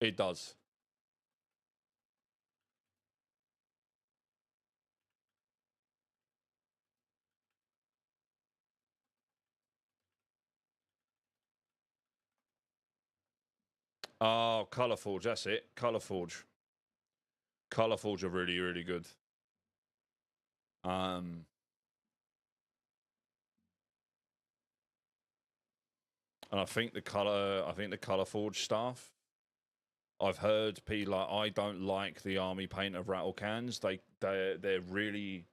It does. Oh, Colorforge, that's it. Colorforge. Colorforge are really, really good. And I think the Colorforge stuff. I've heard people like I don't like the Army Painter rattle cans. They're really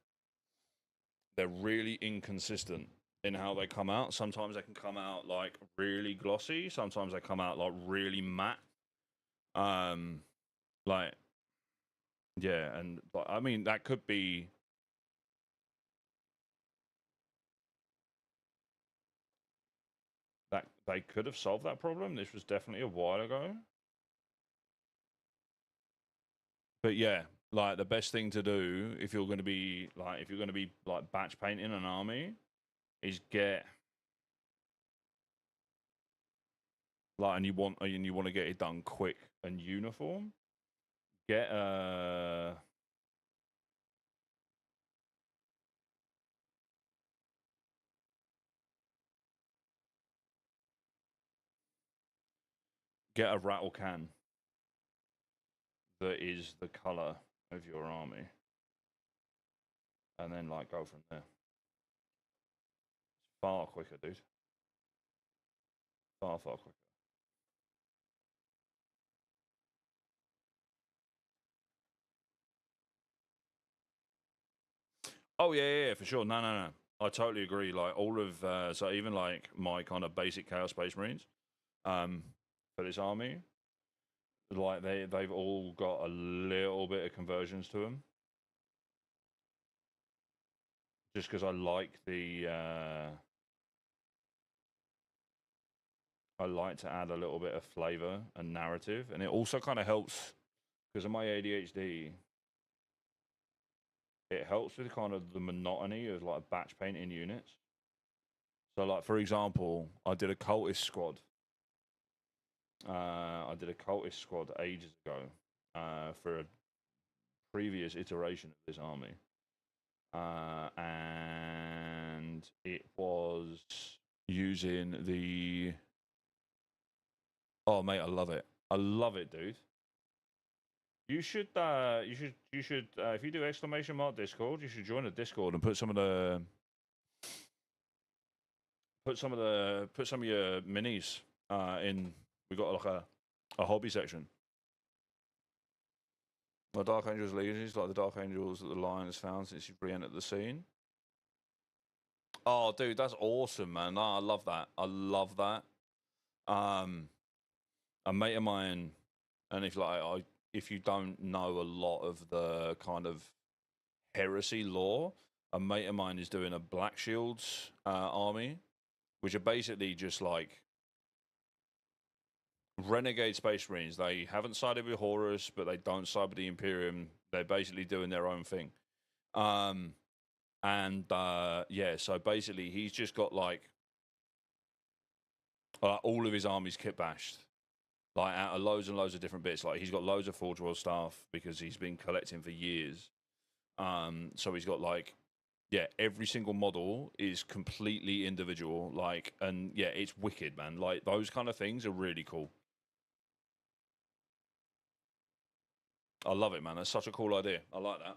inconsistent in how they come out. Sometimes they can come out like really glossy. Sometimes they come out like really matte. Like yeah, and I mean that could be. That they could have solved that problem. This was definitely a while ago. But yeah, like the best thing to do if you're going to be like batch painting an army is get like and you want to get it done quick and uniform. Get a rattle can that is the color of your army, and then like go from there. It's far quicker, dude. Far quicker. Oh yeah, for sure. No. I totally agree. Like all of so even like my kind of basic Chaos Space Marines, for this army, like they've all got a little bit of conversions to them, just because I like to add a little bit of flavor and narrative, and it also kind of helps because of my ADHD. It helps with kind of the monotony of like batch painting units. So, like for example, I did a cultist squad, I did a cultist squad ages ago for a previous iteration of this army, and it was using the. Oh mate, I love it. I love it, dude. You should. If you do exclamation mark Discord, you should join the Discord and put some of your minis in. We got like a hobby section. My Dark Angels legions, like the Dark Angels that the Lion has found since you've re-entered the scene. Oh, dude, that's awesome, man. No, I love that. I love that. Um, a mate of mine, and if you don't know a lot of the kind of heresy lore, a mate of mine is doing a Black Shields army, which are basically just like renegade space marines. They haven't sided with Horus, but they don't side with the Imperium. They're basically doing their own thing. And yeah, so basically he's just got like all of his armies kit bashed, like out of loads and loads of different bits. Like he's got loads of Forge World stuff because he's been collecting for years. So he's got like, yeah, every single model is completely individual. Like, and yeah, it's wicked, man. Like those kind of things are really cool. I love it, man. That's such a cool idea. I like that.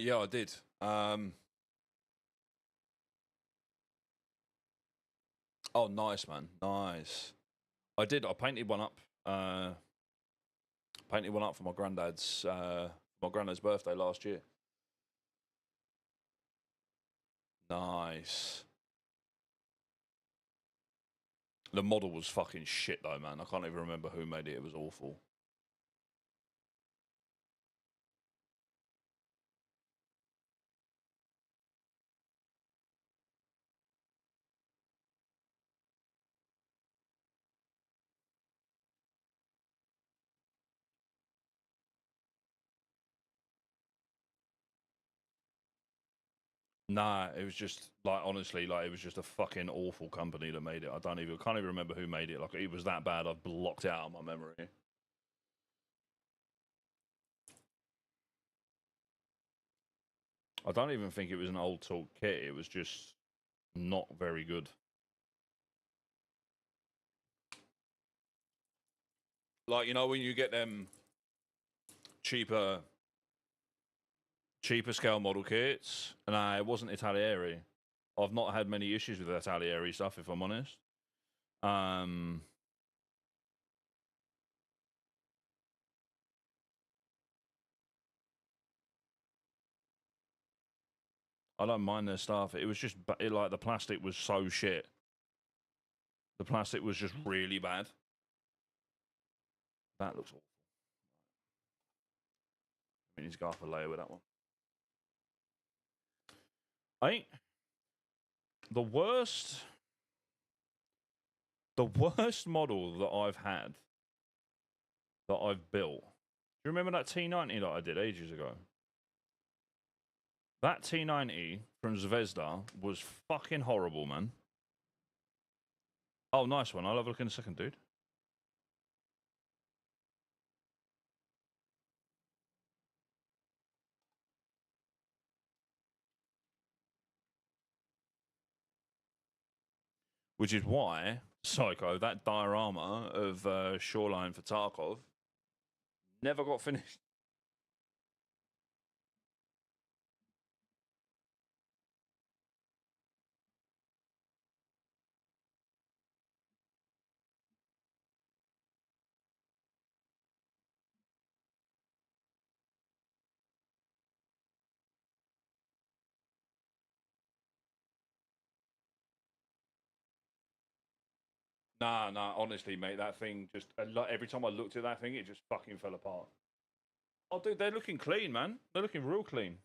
Yeah, I did. Oh, nice, man. Nice. I did. I painted one up. Painted one up for my granddad's birthday last year. Nice. The model was fucking shit though, man. I can't even remember who made it. It was awful. Nah, it was just like honestly, like it was just a fucking awful company that made it. I can't even remember who made it. Like it was that bad. I've blocked it out of my memory. I don't even think it was an old talk kit. It was just not very good. Like when you get them cheaper cheaper scale model kits, and it wasn't Italieri. I've not had many issues with Italieri stuff, if I'm honest. Um, I don't mind their stuff. It was just like the plastic was so shit. The plastic was just really bad. That looks awful. I mean, he's got a layer with that one. I think the worst, the worst model that I've had that I've built. Do you remember that T90 that I did ages ago? That T90 from Zvezda was fucking horrible, man. Oh, nice one. I'll have a look in a second, dude. Which is why, Psycho, that diorama of Shoreline for Tarkov never got finished. Nah, honestly, mate, that thing just every time I looked at that thing, it just fucking fell apart. Oh, dude, they're looking clean, man. They're looking real clean.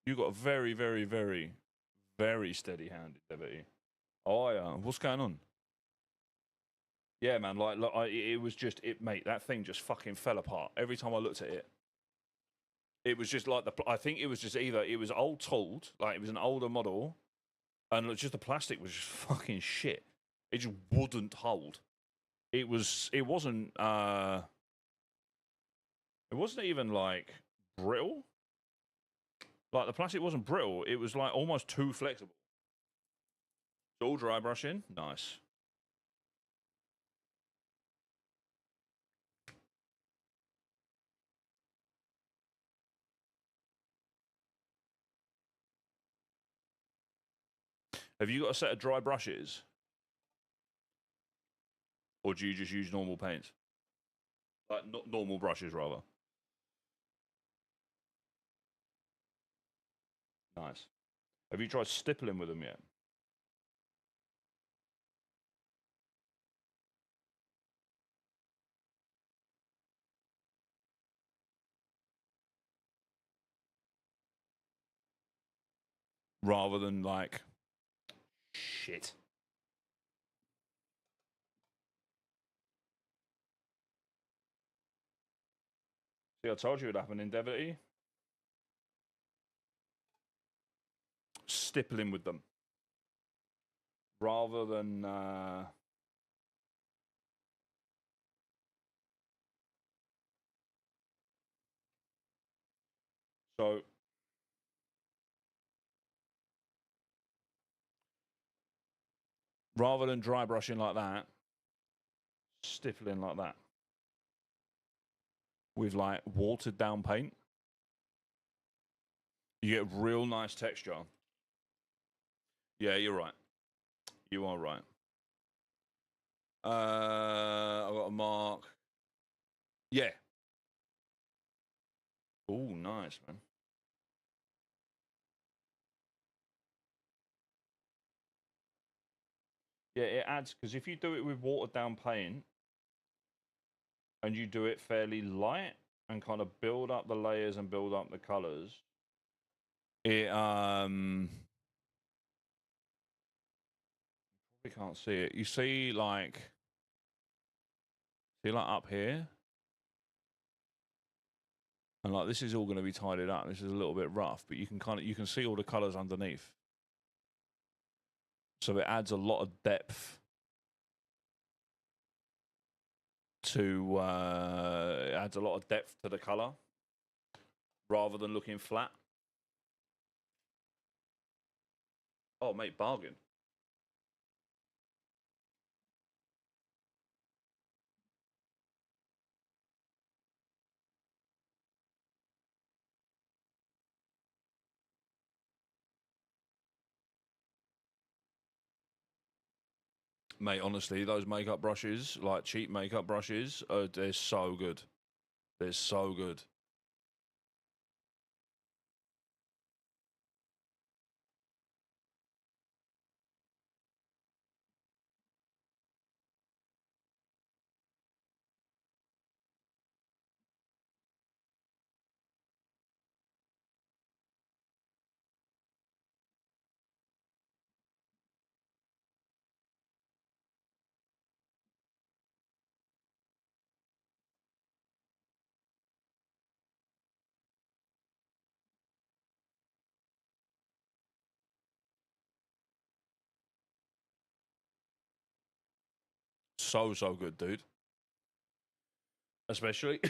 You got a very, very, very, very steady-handed, Debbie. Oh yeah, what's going on? Yeah, man. Like, look, it was just it, mate. That thing just fucking fell apart every time I looked at it. It was just like I think it was just either it was old tooled, like it was an older model, and just the plastic was just fucking shit. It just wouldn't hold. It was. It wasn't even like brittle. Like the plastic wasn't brittle. It was like almost too flexible. It's all dry brushing. Nice. Have you got a set of dry brushes, or do you just use normal paints? Like normal brushes, rather. Nice. Have you tried stippling with them yet? Rather than like shit. See, I told you it happened in Devotee. Stippling with them rather than so rather than dry brushing like that, stippling like that with like watered down paint. You get real nice texture. Yeah, you're right. You are right. I got a mark. Yeah. Oh, nice, man. Yeah, it adds because if you do it with watered down paint and you do it fairly light and kind of build up the layers and build up the colors, it we can't see it. You see like up here, and like this is all going to be tidied up. This is a little bit rough, but you can see all the colors underneath. So it adds a lot of depth to it adds a lot of depth to the color rather than looking flat. Oh, mate, bargain. Mate, honestly, those makeup brushes, like cheap makeup brushes, they're so good. They're so good. So good, dude. Especially,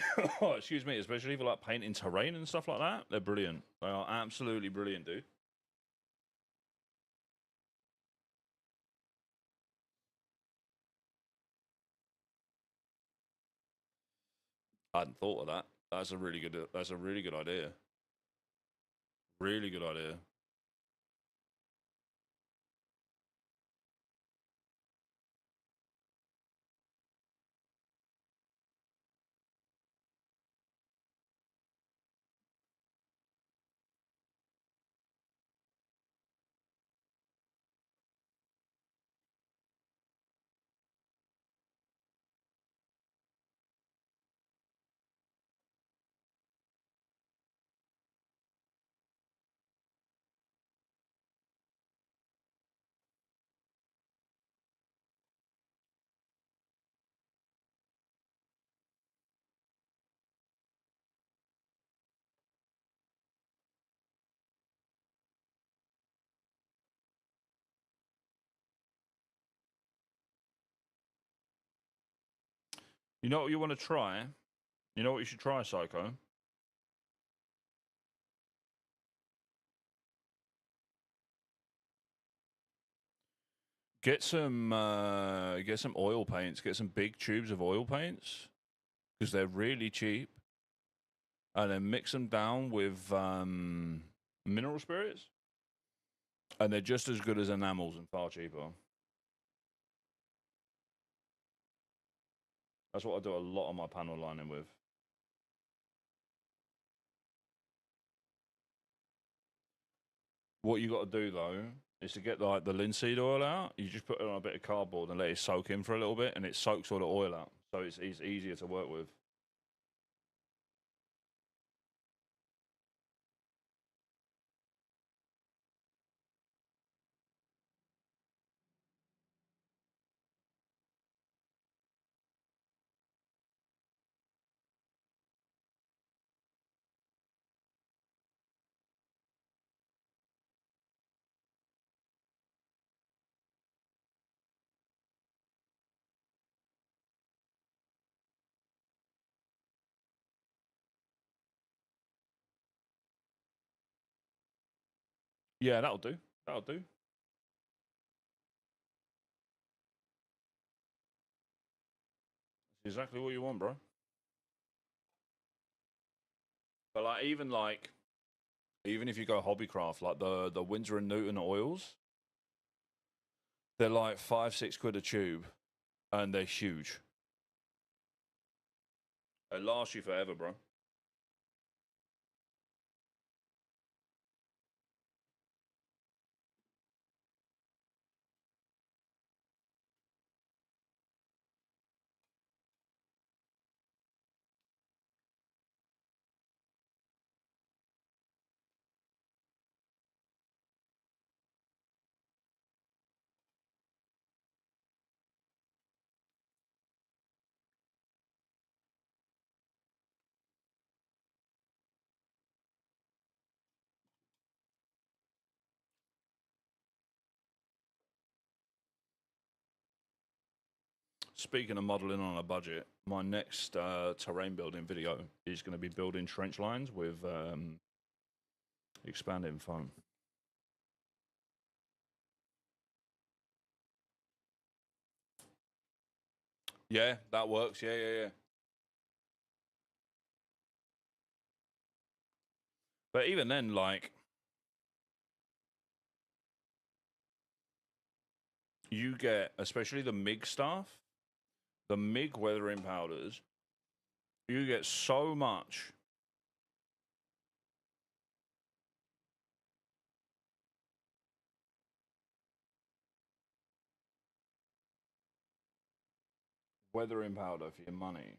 oh, excuse me, especially for like painting terrain and stuff like that. They're brilliant. They are absolutely brilliant, dude. I hadn't thought of that. That's a really good. That's a really good idea. Really good idea. You know what you want to try? You know what you should try, Psycho? Get some oil paints. Get some big tubes of oil paints because they're really cheap, and then mix them down with mineral spirits, and they're just as good as enamels and far cheaper. That's what I do a lot on my panel lining with. What you got to do though is to get like the linseed oil out. You just put it on a bit of cardboard and let it soak in for a little bit, and it soaks all the oil out, so it's easier to work with. Yeah, that'll do. That'll do. It's exactly what you want, bro. But even if you go hobbycraft, like the Windsor and Newton oils, they're like 5, 6 quid a tube, and they're huge. They last you forever, bro. Speaking of modeling on a budget, my next terrain building video is going to be building trench lines with expanding foam. Yeah, that works. Yeah, yeah, yeah. But even then, like, you get, especially the MIG stuff, the MIG weathering powders, you get so much. Weathering powder for your money.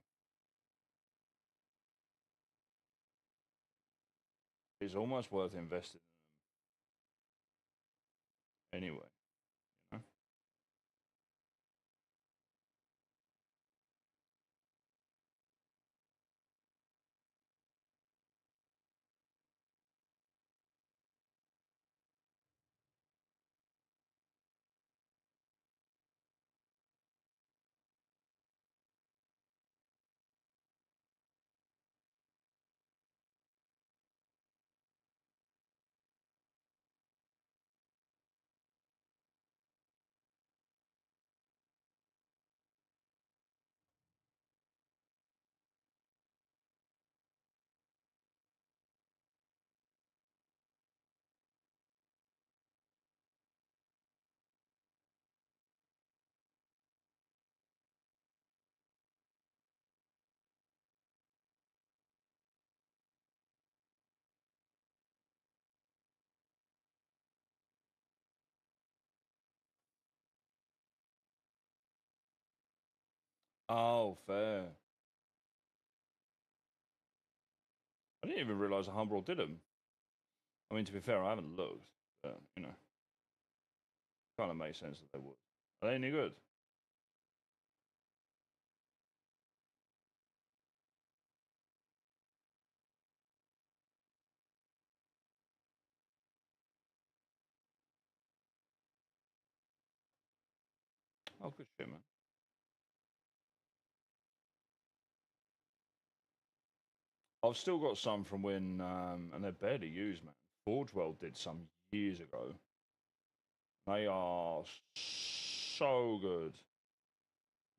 It's almost worth investing in anyway. You know? Oh, fair. I didn't even realize Humbrol did them. I mean, to be fair, I haven't looked, but you know, kind of makes sense that they would. Are they any good? Oh, good shit, man. I've still got some from when, and they're barely used, man. Forge World did some years ago. They are so good.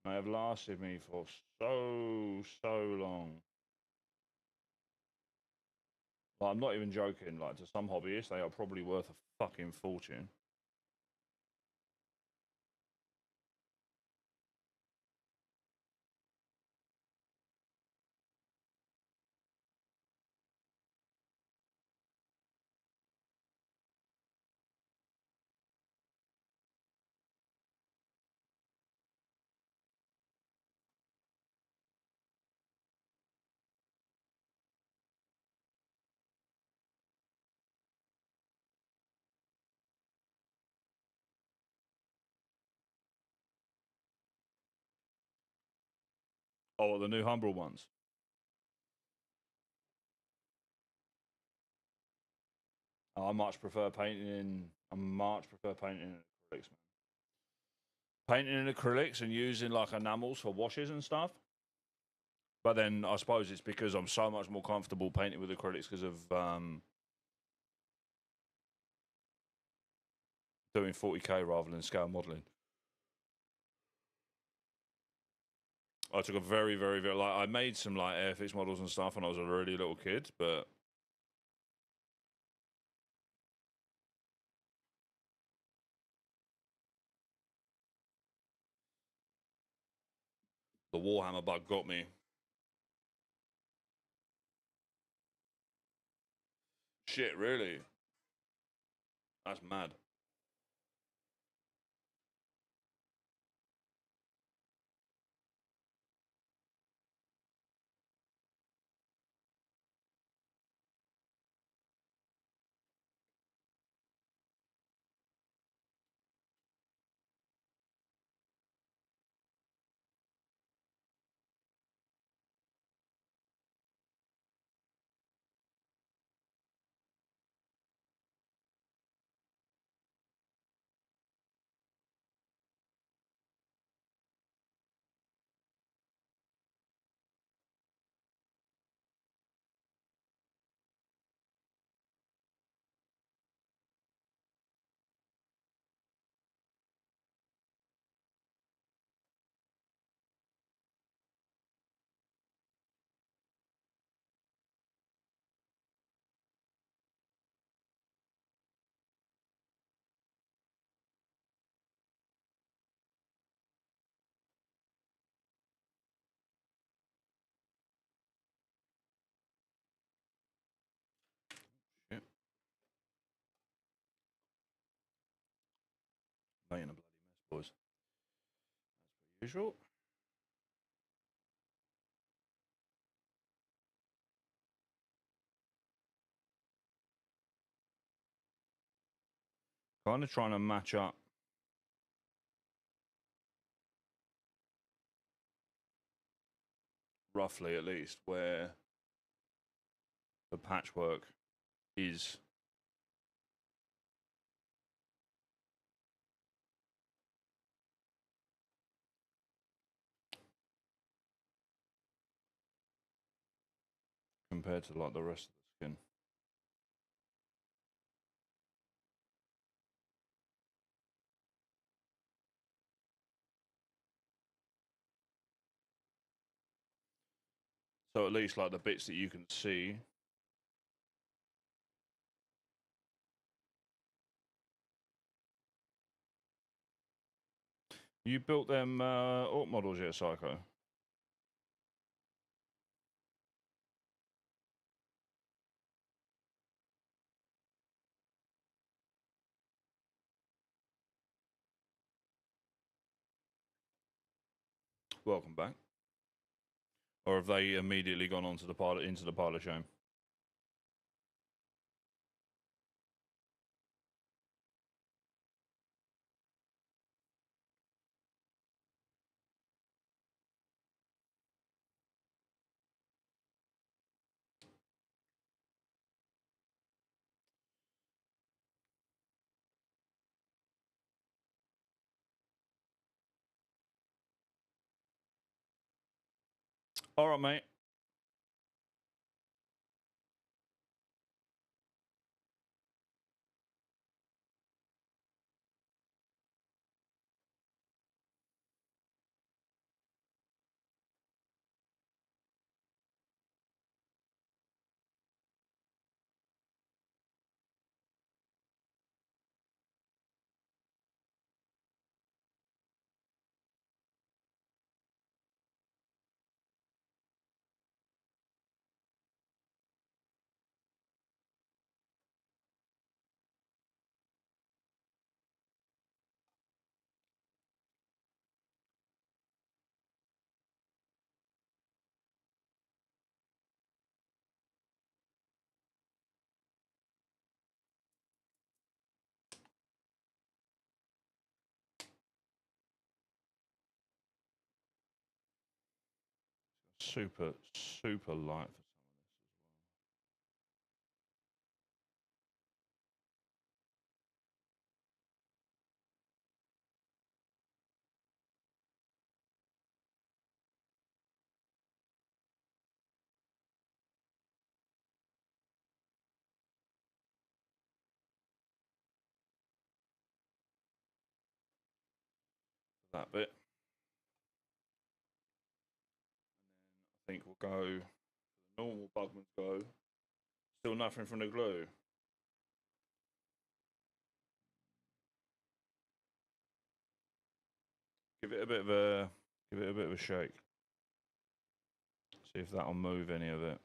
They have lasted me for so long. Like, I'm not even joking. Like, to some hobbyists, they are probably worth a fucking fortune. Oh, the new Humbrol ones. I much prefer painting in. I much prefer painting in acrylics, man. Painting in acrylics and using like enamels for washes and stuff. But then I suppose it's because I'm so much more comfortable painting with acrylics because of doing 40k rather than scale modeling. I took a very like I made some like airfix models and stuff when I was a really little kid, but the Warhammer bug got me. Shit, really? That's mad. Shit. Making a bloody mess, boys. As per usual. Kind of trying to match up roughly at least where the patchwork is. Compared to like the rest of the skin. So at least like the bits that you can see. You built them orc models yet, Psycho? Welcome back. Or have they immediately gone onto the pile into the pile of shame? All right, mate. super, super light for some of this as well. That bit. I think we'll go for the normal Bugman's go. Still nothing from the glue. Give it a bit of a shake. See if that'll move any of it.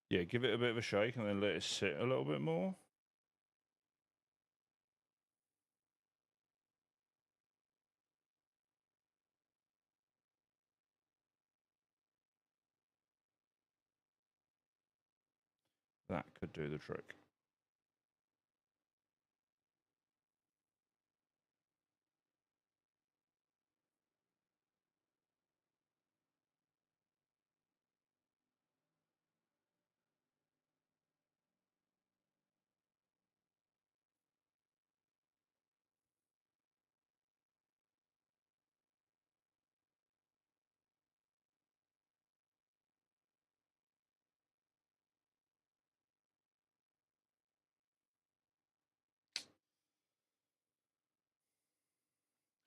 Yeah, give it a bit of a shake and then let it sit a little bit more. That could do the trick.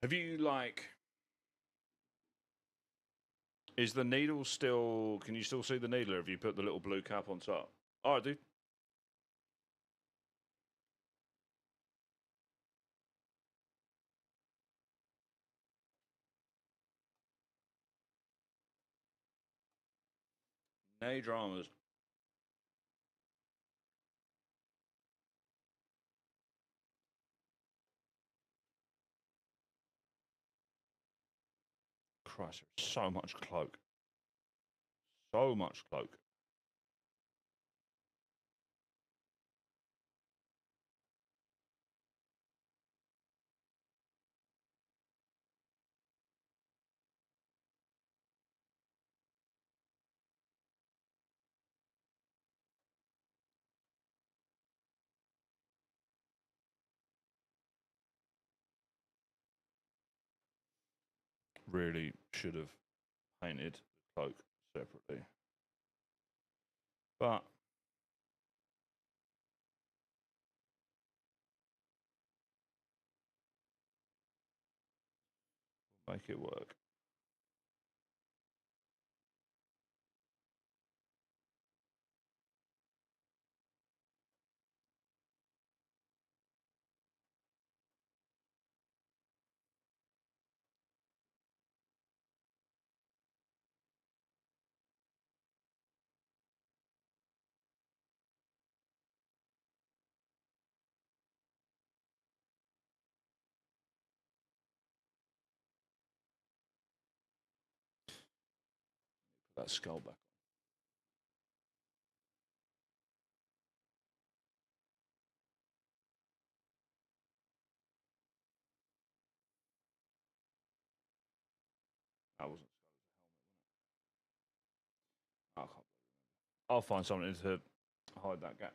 Have you like? Is the needle still? Can you still see the needle? Or have you put the little blue cap on top? Oh, dude. No dramas. Christ, there's so much cloak. So much cloak. Really should have painted the cloak separately. But we'll make it work. Put that skull back on. That wasn't skull, it was a helmet, wasn't it? I can't remember. I'll find something to hide that gap.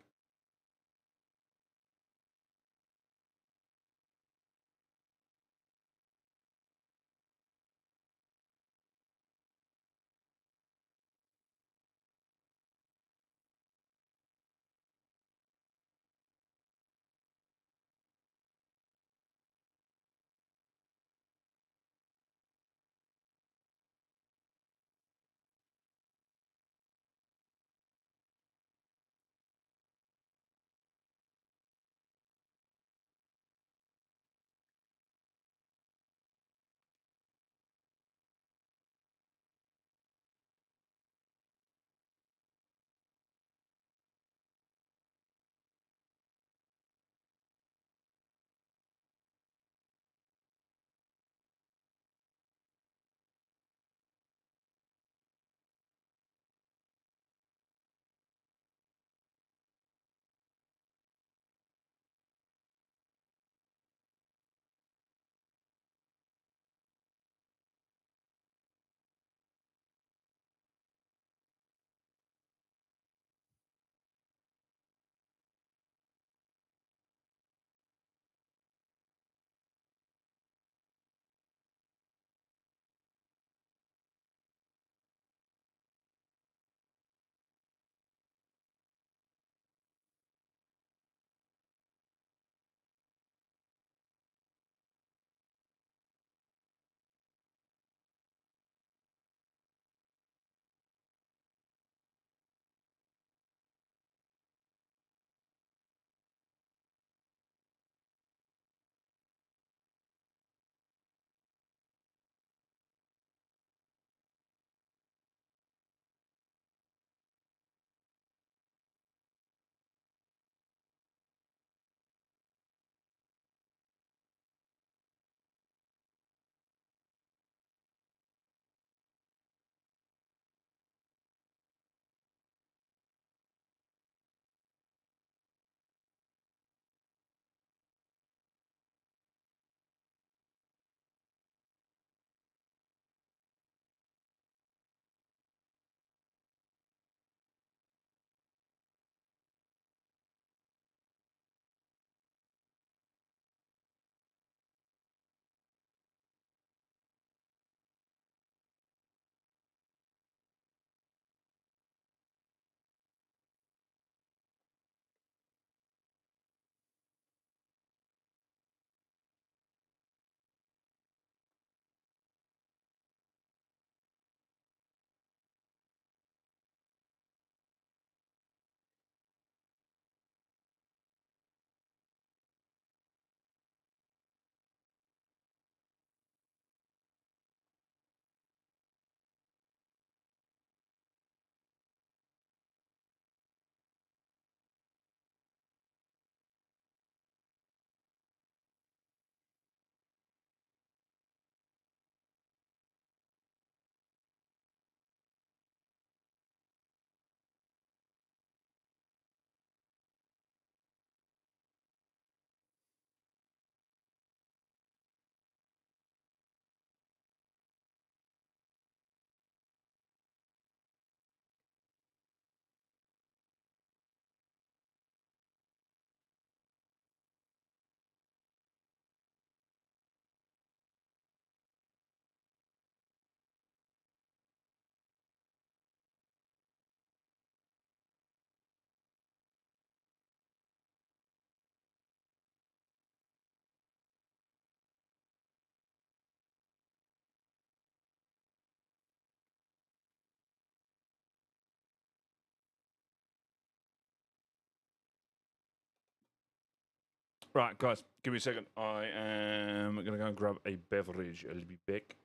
Right, guys, give me a second. I am going to go and grab a beverage. I'll be back.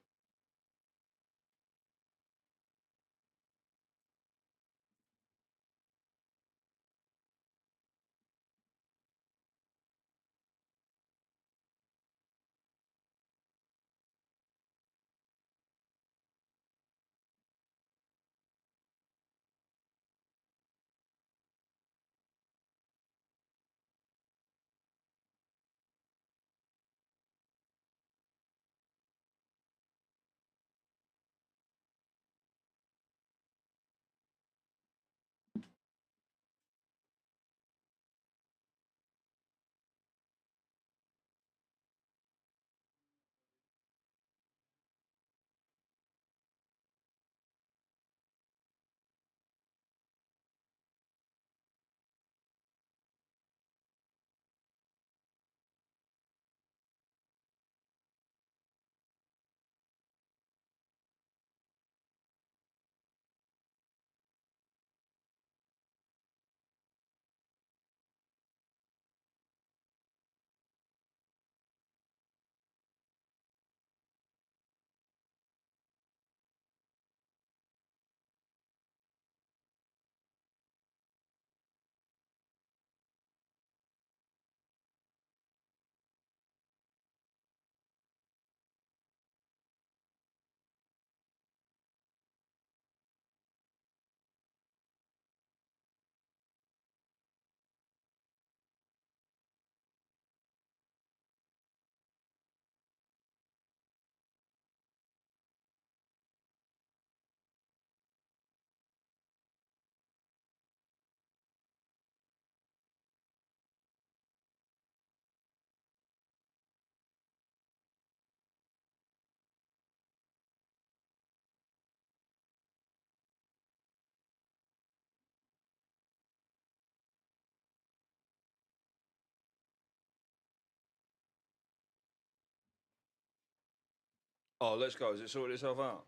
Oh, let's go. Has it sorted itself out?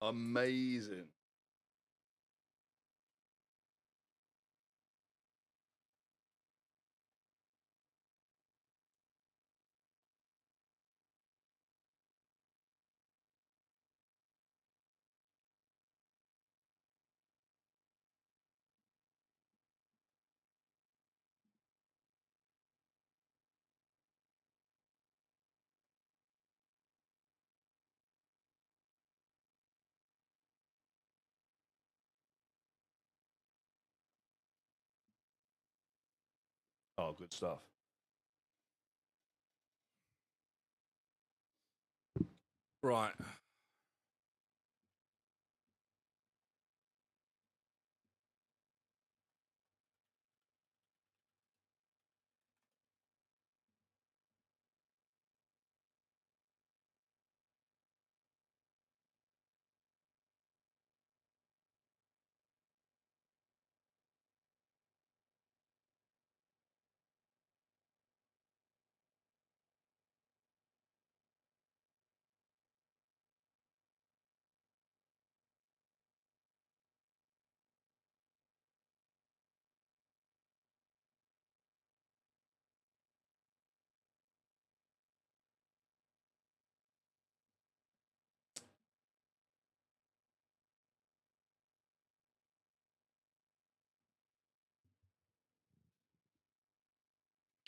Amazing. Oh, good stuff. Right.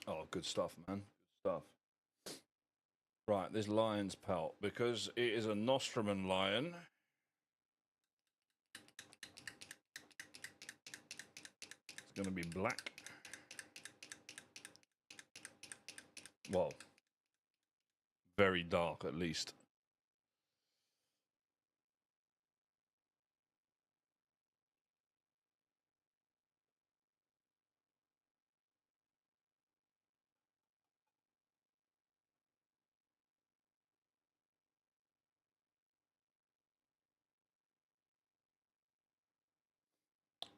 Oh, good stuff, man. Good stuff. Right, this lion's pelt, because it is a Nostraman lion. It's going to be black. Well, very dark at least.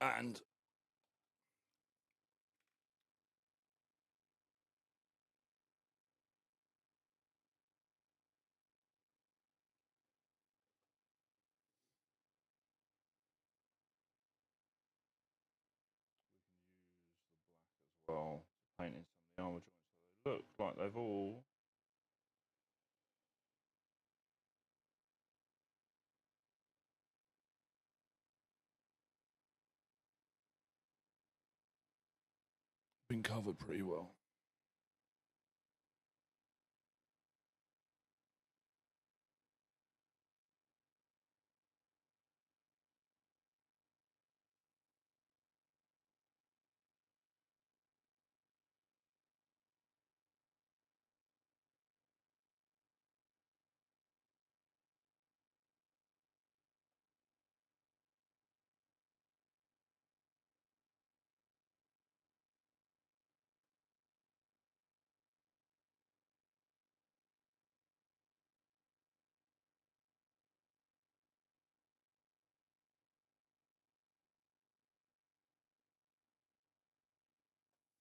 And well, painting some of the armor been covered pretty well.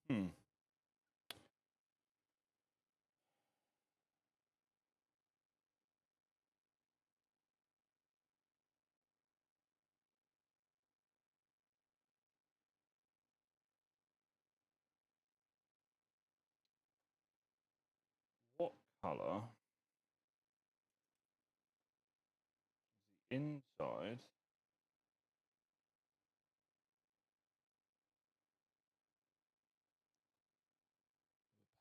Hmm. What colour inside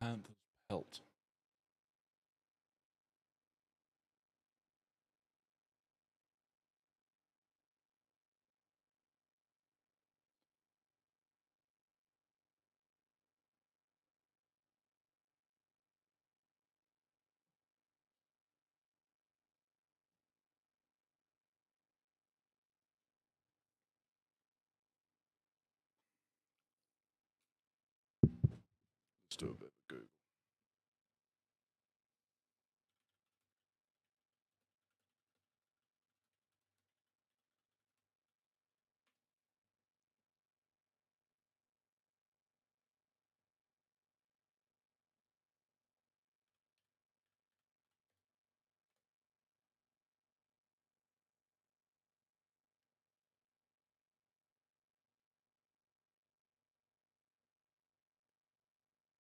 panther's pelt? Let's do a bit of a Google.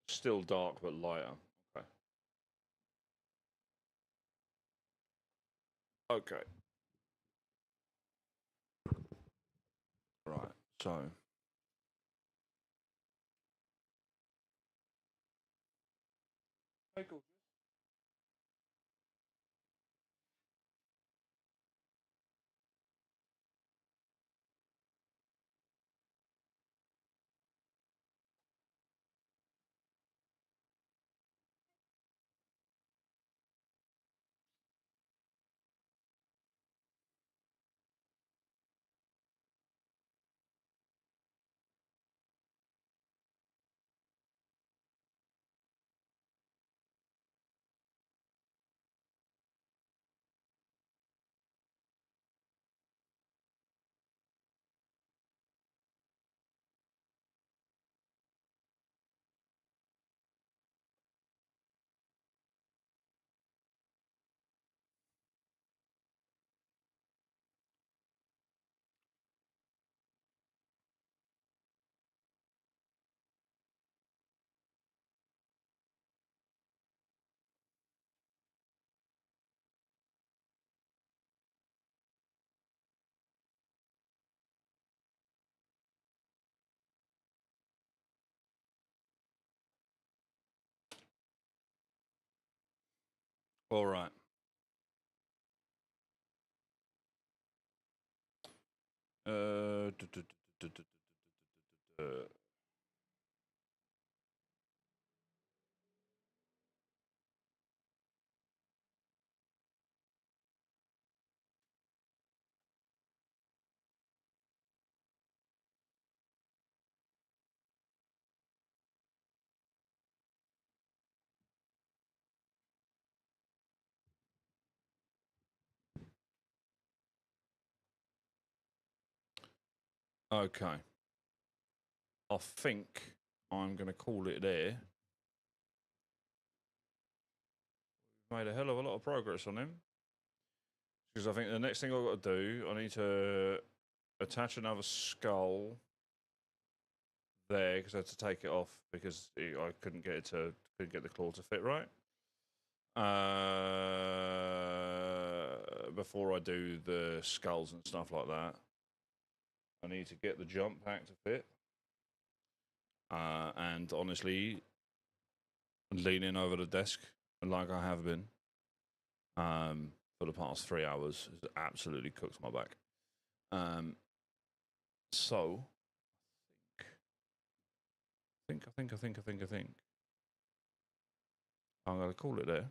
Still dark but lighter. Okay. Okay. Right. So. Hey, gorgeous. All right. Okay. I think I'm going to call it there. We've made a hell of a lot of progress on him. Because I think the next thing I've got to do, I need to attach another skull there because I had to take it off because I couldn't get the claw to fit right. Before I do the skulls and stuff like that, I need to get the jump pack to fit. And honestly, leaning over the desk like I have been for the past 3 hours has absolutely cooked my back. So, I think I'm going to call it there.